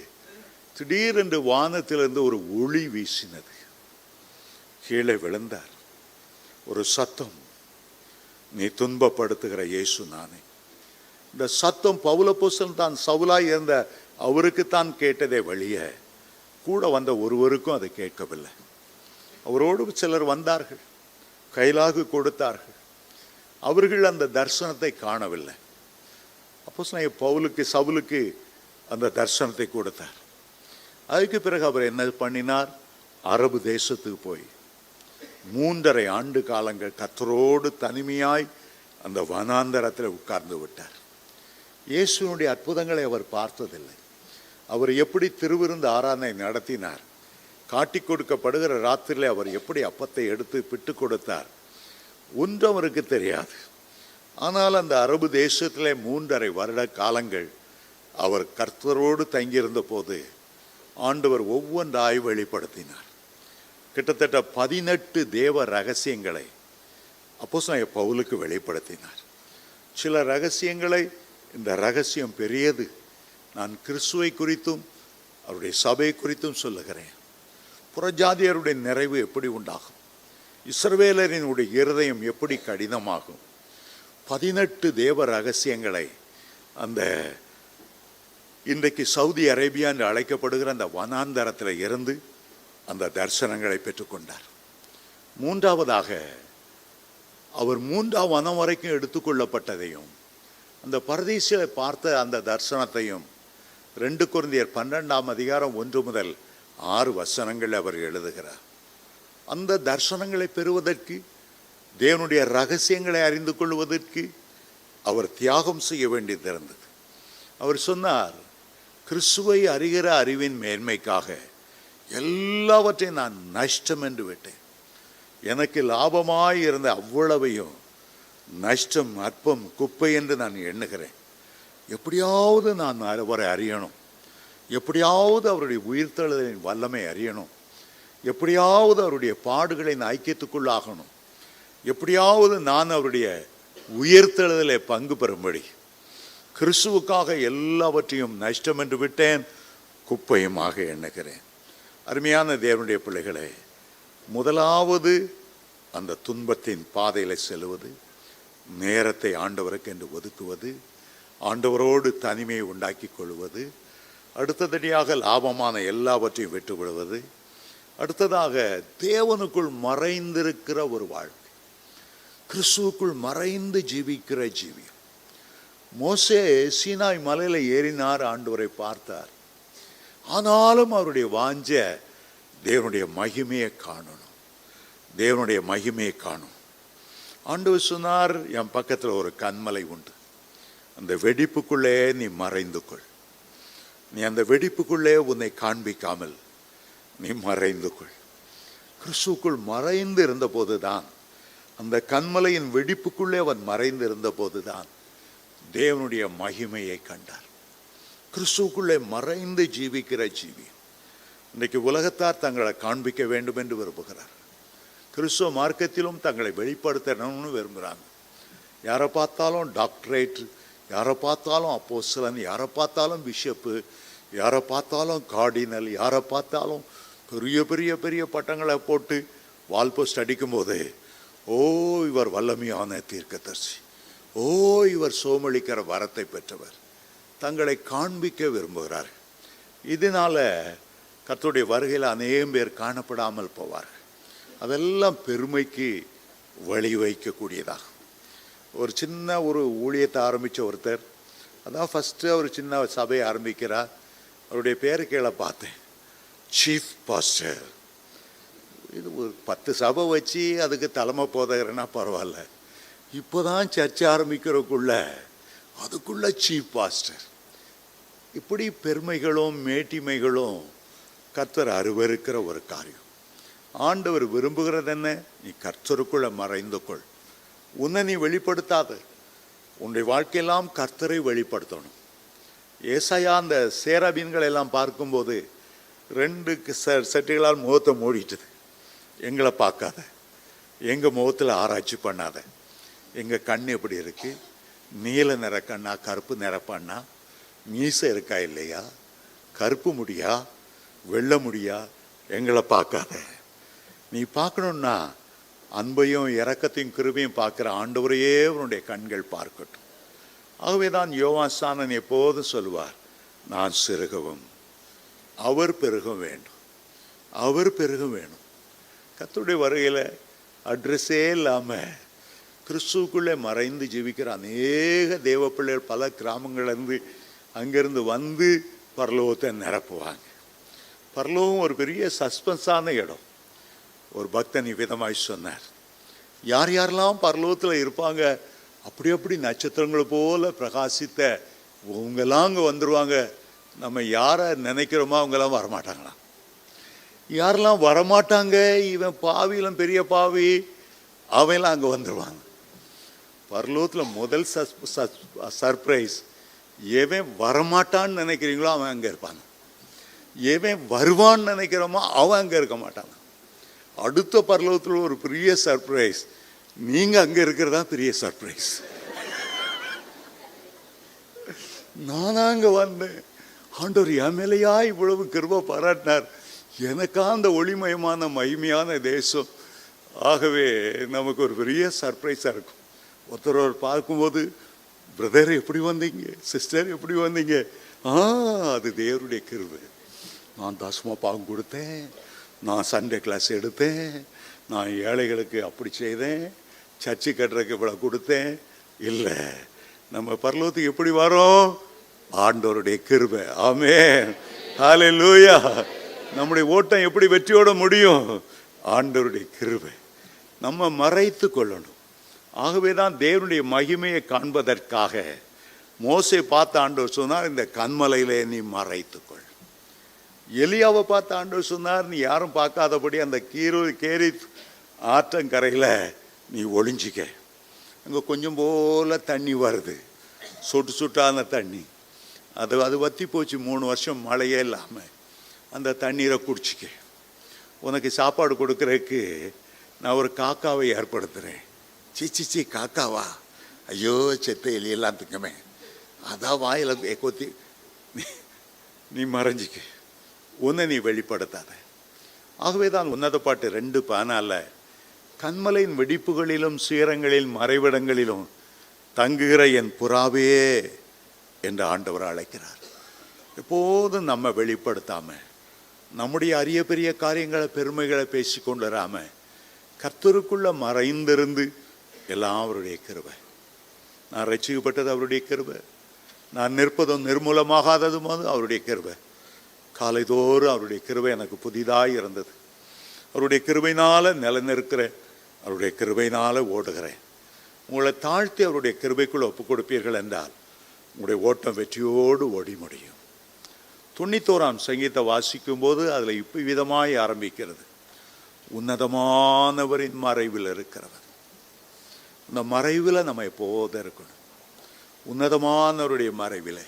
S1: திடீரென்று வானத்திலிருந்து ஒரு ஒளி வீசினது. கீழே விழுந்தார். ஒரு சத்தம், நீ துன்பப்படுத்துகிற இயேசு நானே. இந்த சத்தம் பவுலப்போஸ்தலன் தான் சவுலாய் இருந்த அவருக்குத்தான் கேட்டதே வழிய கூட வந்த ஒருவருக்கும் அதை கேட்கவில்லை. அவரோடு சிலர் வந்தார்கள், கைலாகு கொடுத்தார்கள். அவர்கள் அந்த தரிசனத்தை காணவில்லை. அப்போஸ்தலனாகிய சவுலுக்கு அந்த தரிசனத்தை கொடுத்தார். அதுக்கு பிறகு அவர் என்ன பண்ணினார்? அரபு தேசத்துக்கு போய் 3.5 ஆண்டு காலங்கள் கர்த்தரோடு தனிமையாய் அந்த வனாந்தரத்தில் உட்கார்ந்து விட்டார். இயேசுனுடைய அற்புதங்களை அவர் பார்த்ததில்லை. அவர் எப்படி திருவிருந்து ஆராதனை நடத்தினார், காட்டி கொடுக்கப்படுகிற ராத்திரியில் அவர் எப்படி அப்பத்தை எடுத்து பிட்டு கொடுத்தார், ஒன்றும் அவருக்கு தெரியாது. ஆனால் அந்த அரபு தேசத்திலே 3.5 வருட காலங்கள் அவர் கர்த்தரோடு தங்கியிருந்த போது ஆண்டவர் ஒவ்வொன்றாய் வெளிப்படுத்தினார். கிட்டத்தட்ட 18 தேவ ரகசியங்களை அப்போஸ்தலனாகிய பவுலுக்கு வெளிப்படுத்தினார். சில ரகசியங்களை, இந்த ரகசியம் பெரியது, நான் கிறிஸ்துவை குறித்தும் அவருடைய சபை குறித்தும் சொல்லுகிறேன். புறஜாதியருடைய நிறைவு எப்படி உண்டாகும், இஸ்ரவேலரினுடைய இருதயம் எப்படி கடினமாகும், 18 தேவ ரகசியங்களை அந்த இன்றைக்கு சவுதி அரேபியா என்று அழைக்கப்படுகிற அந்த வனாந்தரத்தில் இருந்து அந்த தரிசனங்களை பெற்றுக்கொண்டார். மூன்றாவதாக அவர் 3ஆம் வனம் வரைக்கும் எடுத்துக்கொள்ளப்பட்டதையும் அந்த பரதீசில பார்த்த அந்த தரிசனத்தையும் 2 கொரிந்தியர் 12ஆம் அதிகாரம் 1 முதல் 6 வசனங்கள் அவர் எழுதுகிறார். அந்த தரிசனங்களை பெறுவதற்கு, தேவனுடைய ரகசியங்களை அறிந்து கொள்வதற்கு அவர் தியாகம் செய்ய வேண்டியது இருந்தது. அவர் சொன்னார், கிறிஸ்துவை அறிகிற அறிவின் மேன்மைக்காக எல்லாவற்றையும் நான் நஷ்டம் என்று விட்டேன். எனக்கு லாபமாய் இருந்த அவ்வளவையும் நஷ்டம், அற்பம், குப்பை என்று நான் எண்ணுகிறேன். எப்படியாவது நான் அவரை அறியணும், எப்படியாவது அவருடைய உயிர்த்தெழுதலின் வல்லமை அறியணும், எப்படியாவது அவருடைய பாடுகளின் ஐக்கியத்துக்குள்ளாகணும், எப்படியாவது நான் அவருடைய உயிர்த்தெழுதலை பங்கு பெறும்படி கிறிஸ்துவுக்காக எல்லாவற்றையும் நஷ்டம் என்று விட்டேன், குப்பையுமாக எண்ணுகிறேன். அருமையான தேவனுடைய பிள்ளைகளே, முதலாவது அந்த துன்பத்தின் பாதையில் செல்வது, நேரத்தை ஆண்டவருக்கு என்று ஒதுக்குவது, ஆண்டவரோடு தனிமையை உண்டாக்கி கொள்வது, அடுத்ததடியாக லாபமான எல்லாவற்றையும் விட்டுவிடுவது, அடுத்ததாக தேவனுக்குள் மறைந்திருக்கிற ஒரு வாழ்க்கை, கிறிஸ்துவுக்குள் மறைந்து ஜீவிக்கிற ஜீவியம். மோசே சீனாய் மலையில் ஏறினார், ஆண்டவரை பார்த்தார். ஆனாலும் அவருடைய வாஞ்ச தேவனுடைய மகிமையை காணணும், தேவனுடைய மகிமையை காணும். ஆண்டவர் சொன்னார், என் பக்கத்தில் ஒரு கன்மலை உண்டு, அந்த வெடிப்புக்குள்ளே நீ மறைந்து கொள். நீ அந்த வெடிப்புக்குள்ளே உன்னை காண்பிக்காமல் நீ மறைந்து கொள். கிறிஸ்துவுக்குள் மறைந்து இருந்த போதுதான், அந்த கன்மலையின் வெடிப்புக்குள்ளே அவன் மறைந்து இருந்த போதுதான் தேவனுடைய மகிமையை கண்டார். கிறிஸ்துவுக்குள்ளே மறைந்து ஜீவிக்கிற ஜீவி. இன்றைக்கு உலகத்தார் தங்களை காண்பிக்க வேண்டும் என்று விரும்புகிறார். கிறிஸ்துவ மார்க்கத்திலும் தங்களை வெளிப்படுத்தணும்னு விரும்புகிறாங்க. யாரை பார்த்தாலும் டாக்டரேட், யாரை பார்த்தாலும் அப்போஸ்தலன், யாரை பார்த்தாலும் பிஷப்பு, யாரை பார்த்தாலும் கார்டினல், யாரை பார்த்தாலும் பெரிய பெரிய பெரிய பட்டங்களை போட்டு வால் போஸ்ட் அடிக்கும்போது, ஓ இவர் வல்லமையான தீர்க்கதரிசி, ஓ இவர் சோமளிக்கிற வரத்தை பெற்றவர், தங்களை காண்பிக்க விரும்புகிறார்கள். இதனால கர்த்தருடைய வருகையில் அநேகம் பேர் காணப்படாமல் போவார்கள். அதெல்லாம் பெருமைக்கு வழி வைக்கக்கூடியதாகும். ஒரு சின்ன ஒரு ஊழியத்தை ஆரம்பித்த ஒருத்தர், அதான் ஃபஸ்ட்டு அவர் சின்ன சபையை ஆரம்பிக்கிறார். அவருடைய பேரு கீழே பார்த்தேன், சீஃப் பாஸ்டர். இது ஒரு 10 சபை வச்சு அதுக்கு தலைமை போதகர்னா பரவாயில்ல, இப்போ தான் சர்ச்சை ஆரம்பிக்கிறதுக்குள்ள அதுக்குள்ள சீஃப் பாஸ்டர். இப்படி பெருமைகளும் மேட்டிமைகளும் கர்த்தர் அருவருக்கிற ஒரு காரியம். ஆண்டவர் விரும்புகிறது என்ன? நீ கர்த்தருக்குள்ள மறைந்து கொள், உன்னை நீ வெளிப்படுத்தாத. உன்னுடைய வாழ்க்கையெல்லாம் கர்த்தரை வெளிப்படுத்தணும். ஏசாயா அந்த சேராபீன்கள் எல்லாம் பார்க்கும்போது 2 செட்டுகளால் முகத்தை மூடிட்டுது. எங்களை பார்க்காத, எங்கள் முகத்தில் ஆராய்ச்சி பண்ணாத, எங்கள் கண் எப்படி இருக்கு, நீல நிற கண்ணா, கருப்பு நிறப்பண்ணா, மீசை இருக்கா இல்லையா, கருப்பு முடியா, வெள்ளை முடியா, எங்களை பார்க்காத. நீ பார்க்கணுன்னா அன்பையும் இரக்கத்தையும் கிருபையும் பார்க்குற ஆண்டவரையே உன்னுடைய கண்கள் பார்க்கட்டும். ஆகவே தான் யோவான் ஸ்நானன் எப்போதும் சொல்லுவார், நான் சிறுகவும் அவர் பெருகும் வேண்டும், அவர் பெருகும் வேணும். கர்த்தருடைய வருகையில் அட்ரஸே இல்லாமல் கிறிஸ்துவுக்குள்ளே மறைந்து ஜீவிக்கிற அநேக தேவ பிள்ளைகள் பல கிராமங்கள்லேருந்து அங்கேருந்து வந்து பரலோகத்தை நிரப்புவாங்க. பரலோகம் ஒரு பெரிய சஸ்பென்ஸான இடம். ஒரு பக்தன் விதமாய் சொன்னார், யார் யாரெல்லாம் பரலோகத்தில் இருப்பாங்க, அப்படி அப்படி நட்சத்திரங்கள் போல பிரகாசித்த அவங்கெல்லாம் அங்கே வந்துடுவாங்க. நம்ம யாரை நினைக்கிறோமோ அவங்கெல்லாம் வரமாட்டாங்களாம். யாரெல்லாம் வரமாட்டாங்க, இவன் பாவிலாம் பெரிய பாவி, அவெல்லாம் அங்கே வந்துடுவாங்க. பரலோகத்தில் முதல் சர்ப்ரைஸ், எவன் வரமாட்டான்னு நினைக்கிறீங்களோ அவன் அங்கே இருப்பாங்க, எவன் வருவான்னு நினைக்கிறோமோ அவன் அங்கே இருக்க மாட்டாங்க. அடுத்த பரலோகத்தில் ஒரு பெரிய சர்ப்ரைஸ், நீங்கள் அங்கே இருக்கிறதா பெரிய சர்ப்ரைஸ். நானாக அங்கே வந்தேன், ஆண்டவர் என் மேலையா இவ்வளவு கிருபை பாராட்டினார், எனக்கா அந்த ஒளிமயமான மகிமையான தேசம். ஆகவே நமக்கு ஒரு பெரிய சர்ப்ரைஸாக இருக்கும். ஒருத்தர் பார்க்கும்போது, பிரதர் எப்படி வந்தீங்க, சிஸ்டர் எப்படி வந்தீங்க? அது தேவனுடைய கிருபை. நான் தசம பாகம் கொடுத்தேன், நான் சண்டே கிளாஸ் எடுத்தேன், நான் ஏழைகளுக்கு அப்படி செய்தேன், சர்ச்சு கட்டுறதுக்கு இவ்வளோ கொடுத்தேன். இல்லை, நம்ம பரலோகத்துக்கு எப்படி வரோம்? ஆண்டவருடைய கிருபை. ஆமென், ஹல்லேலூயா. நம்முடைய ஓட்டம் எப்படி வெற்றியோட முடியும்? ஆண்டவருடைய கிருபை. நம்ம மறைத்து கொள்ளணும். ஆகவே தான் தேவனுடைய மகிமையை காண்பதற்காக மோசே பார்த்த ஆண்டவர் சொன்னார், இந்த கன்மலையிலே நீ மறைத்துக்கொள். எலியாவை பார்த்த ஆண்டவர் சொன்னார், நீ யாரும் பார்க்காதபடி அந்த கேரி ஆற்றங்கரையில் நீ ஒளிஞ்சிக்க. அங்கே கொஞ்சம் போல தண்ணி வருது, சொட்டு சொட்டான தண்ணி. அது வற்றி போச்சு, 3 வருஷம் மழையே இல்லாமல். அந்த தண்ணீரை குடிச்சிக்க. உனக்கு சாப்பாடு கொடுக்குறதுக்கு நான் ஒரு காக்காவை ஏற்படுத்துகிறேன். சீச்சி காக்காவா? ஐயோ, செத்த எலியெல்லாம் திங்கமே, அதான் வாயில் கொத்தி நீ மறைஞ்சிக்க, உன்னை நீ வெளிப்படுத்தாத. ஆகவே தான் உன்னத பாட்டு 2:14, கண்மலையின் வெடிப்புகளிலும் சீரங்களில் மறைவிடங்களிலும் தங்குகிற என் புறாவே என்று ஆண்டவர் அழைக்கிறார். எப்போதும் நம்ம வெளிப்படுத்தாம, நம்முடைய அரிய பெரிய காரியங்களை பெருமைகளை பேசி கொண்டு வராம, கர்த்தருக்குள்ள மறைந்திருந்து எல்லாம் அவருடைய கிருபை. நான் ரட்சிக்கப்பட்டது அவருடைய கிருபை, நான் நிற்பதும் நிர்மூலமாகாததும் அவருடைய கிருபை. காலைதோறும் அவருடைய கிருபை எனக்கு புதிதாக இருந்தது. அவருடைய கிருபையினால் நிலைநிற்கிறேன், அவருடைய கிருபையினால் ஓடுகிறேன். உங்களை தாழ்த்தி அவருடைய கிருபைக்குள் ஒப்புக் கொடுப்பீர்கள் என்றால் உங்களுடைய ஓட்டம் வெற்றியோடு ஓடி முடியும். 91ஆம் சங்கீதத்தை வாசிக்கும் போது அதில் இப்போ விதமாய் ஆரம்பிக்கிறது, உன்னதமானவரின் மறைவில் இருக்கிறவர். இந்த மறைவில் நம்ம எப்போதும் இருக்கணும். உன்னதமானவருடைய மறைவிலே,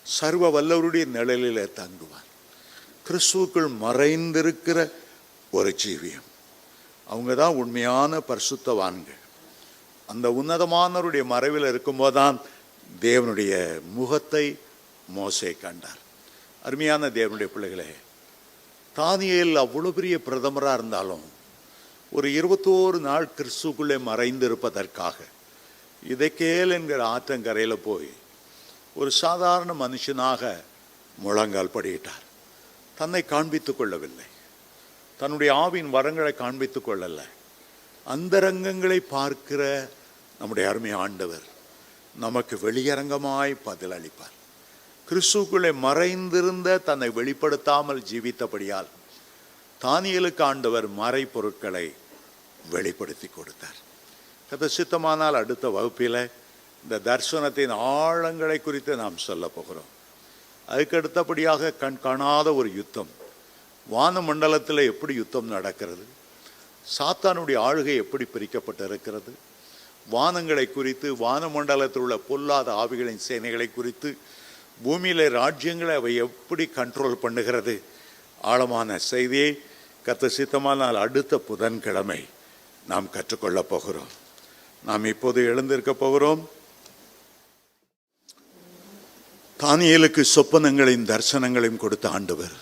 S1: சர்வ வல்லவருடைய நிழலிலே தங்குவார். கிறிஸ்துவுக்குள் மறைந்திருக்கிற ஒரு ஜீவியம், அவங்க தான் உண்மையான பரிசுத்தவான்கள். அந்த உன்னதமானவருடைய மறைவில் இருக்கும்போதுதான் தேவனுடைய முகத்தை மோசே கண்டார். அருமையான தேவனுடைய பிள்ளைகளே, தானியேல் அவ்வளோ பெரிய பிரதமராக இருந்தாலும் ஒரு 21 நாள் கிறிஸ்துக்குள்ளே மறைந்திருப்பதற்காக இதெக்கேல் என்கிற ஆற்றங்கரையில் போய் ஒரு சாதாரண மனுஷனாக முழங்கால் படியிட்டார். தன்னை காண்பித்துக் கொள்ளவில்லை, தன்னுடைய ஆவின் வரங்களை காண்பித்துக் கொள்ளலை. அந்தரங்கங்களை பார்க்கிற நம்முடைய அருமை ஆண்டவர் நமக்கு வெளியரங்கமாய் பதிலளிப்பார். கிறிஸ்துக்குள்ளே மறைந்திருந்த தன்னை வெளிப்படுத்தாமல் ஜீவித்தபடியால் தானியேலுக்கு ஆண்டவர் மறைப்பொருட்களை வெளிப்படுத்தி கொடுத்தார். கதை சித்தமானால் அடுத்த வகுப்பில் இந்த தரிசனத்தின் ஆழங்களை குறித்து நாம் சொல்ல போகிறோம். அதுக்கு அடுத்தபடியாக கண் காணாத ஒரு யுத்தம், வானமண்டலத்தில் எப்படி யுத்தம் நடக்கிறது, சாத்தானுடைய ஆளுகை எப்படி பிரிக்கப்பட்டிருக்கிறது, வானங்களை குறித்து, வானமண்டலத்தில் உள்ள பொல்லாத ஆவிகளின் சேனைகளை குறித்து, பூமியில ராஜ்யங்களை அவை எப்படி கண்ட்ரோல் பண்ணுகிறது, ஆழமான செய்தியை கர்த்தர் சித்தமானால் அடுத்த புதன்கிழமை நாம் கற்றுக்கொள்ளப் போகிறோம். நாம் இப்போது எழுந்திருக்க போகிறோம். தானியேலுக்கு சொப்பனங்களையும் தரிசனங்களையும் கொடுத்த ஆண்டவர்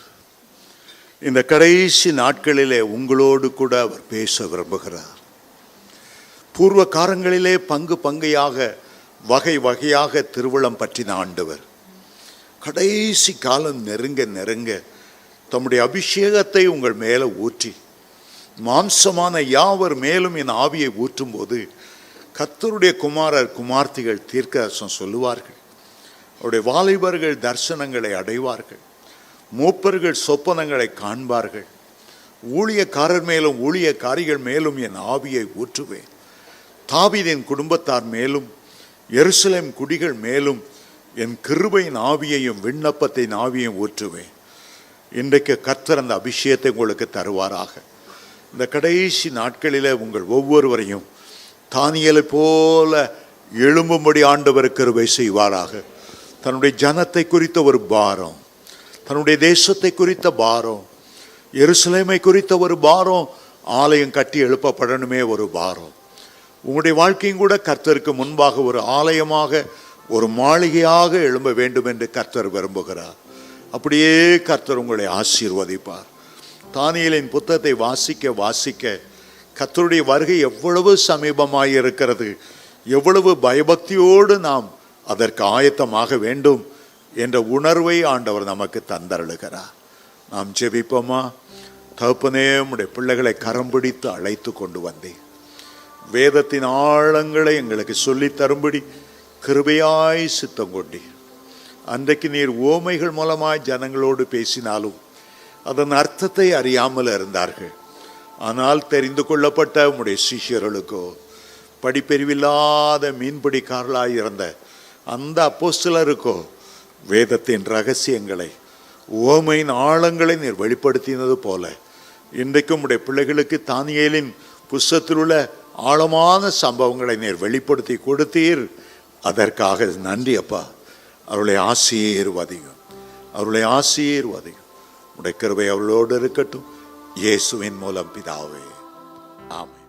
S1: இந்த கடைசி நாட்களிலே உங்களோடு கூட அவர் பேச விரும்புகிறார். பூர்வ காலங்களிலே பங்கு பங்கையாக வகை வகையாக திருவிழம் பற்றின ஆண்டவர் கடைசி காலம் நெருங்க நெருங்க தம்முடைய அபிஷேகத்தை உங்கள் மேலே ஊற்றி, மாம்சமான யாவர் மேலும் என் ஆவியை ஊற்றும் போது கர்த்தருடைய குமாரர் குமார்த்திகள் தீர்க்கதரிசனம் சொல்லுவார்கள், அவருடைய வாலிபர்கள் தரிசனங்களை அடைவார்கள், மூப்பர்கள் சொப்பனங்களை காண்பார்கள், ஊழியக்காரர் மேலும் ஊழியக்காரிகள் மேலும் என் ஆவியை ஊற்றுவேன், தாவீதின் குடும்பத்தார் மேலும் எருசலேம் குடிகள் மேலும் என் கிருபையின் ஆவியையும் விண்ணப்பத்தின் ஆவியையும் ஊற்றுவேன். இன்றைக்கு கர்த்தர் அந்த அபிஷேகத்தை உங்களுக்கு தருவாராக. இந்த கடைசி நாட்களில் உங்கள் ஒவ்வொருவரையும் தானியேலை போல எழும்பும்படி ஆண்டவர் கிருபை செய்வாராக. தன்னுடைய ஜனத்தை குறித்த ஒரு பாரம், தன்னுடைய தேசத்தை குறித்த பாரம், எருசலேமை குறித்த ஒரு பாரம், ஆலயம் கட்டி எழுப்பப்படணுமே ஒரு பாரம். உங்களுடைய வாழ்க்கையும் கூட கர்த்தருக்கு முன்பாக ஒரு ஆலயமாக, ஒரு மாளிகையாக எழும்ப வேண்டும் என்று கர்த்தர் விரும்புகிறார். அப்படியே கர்த்தர் உங்களை ஆசீர்வதிப்பார். தானியேலின் புத்தகத்தை வாசிக்க வாசிக்க கர்த்தருடைய வருகை எவ்வளவு சமீபமாய் இருக்கிறது, எவ்வளவு பயபக்தியோடு நாம் அதற்கு ஆயத்தமாக வேண்டும் என்ற உணர்வை ஆண்டவர் நமக்கு தந்தருளுகிறார். நாம் ஜெபிப்போமா? தகப்பனே, உம்முடைய பிள்ளைகளை கரம் பிடித்து அழைத்து கொண்டு வந்தேன். வேதத்தின் ஆழங்களை எங்களுக்கு சொல்லித் தரும்படி கிருபையாய் சித்தம் கொண்டீர். அன்றைக்கு நீர் ஓமைகள் மூலமாய் ஜனங்களோடு பேசினாலும் அதன் அர்த்தத்தை அறியாமல் இருந்தார்கள். ஆனால் தெரிந்து கொள்ளப்பட்ட உம்முடைய சிஷ்யர்களுக்கோ, படிப்பறிவில்லாத மீன்பிடிக்காரர்களாய் இருந்த அந்த அப்போஸ்தலருக்கோ வேதத்தின் ரகசியங்களை, ஓமையின் ஆழங்களை நீர் வெளிப்படுத்தினது போல இன்றைக்கும் உடைய பிள்ளைகளுக்கு தானியேலின் புஸ்தகத்தில் உள்ள ஆழமான சம்பவங்களை நீர் வெளிப்படுத்தி கொடுத்தீர். அதற்காக நன்றி அப்பா. அவருடைய ஆசீர்வதியும், அவருடைய ஆசீர்வதியும். உடைய கிருபை அவளோடு இருக்கட்டும். இயேசுவின் மூலம் பிதாவே, ஆமென்.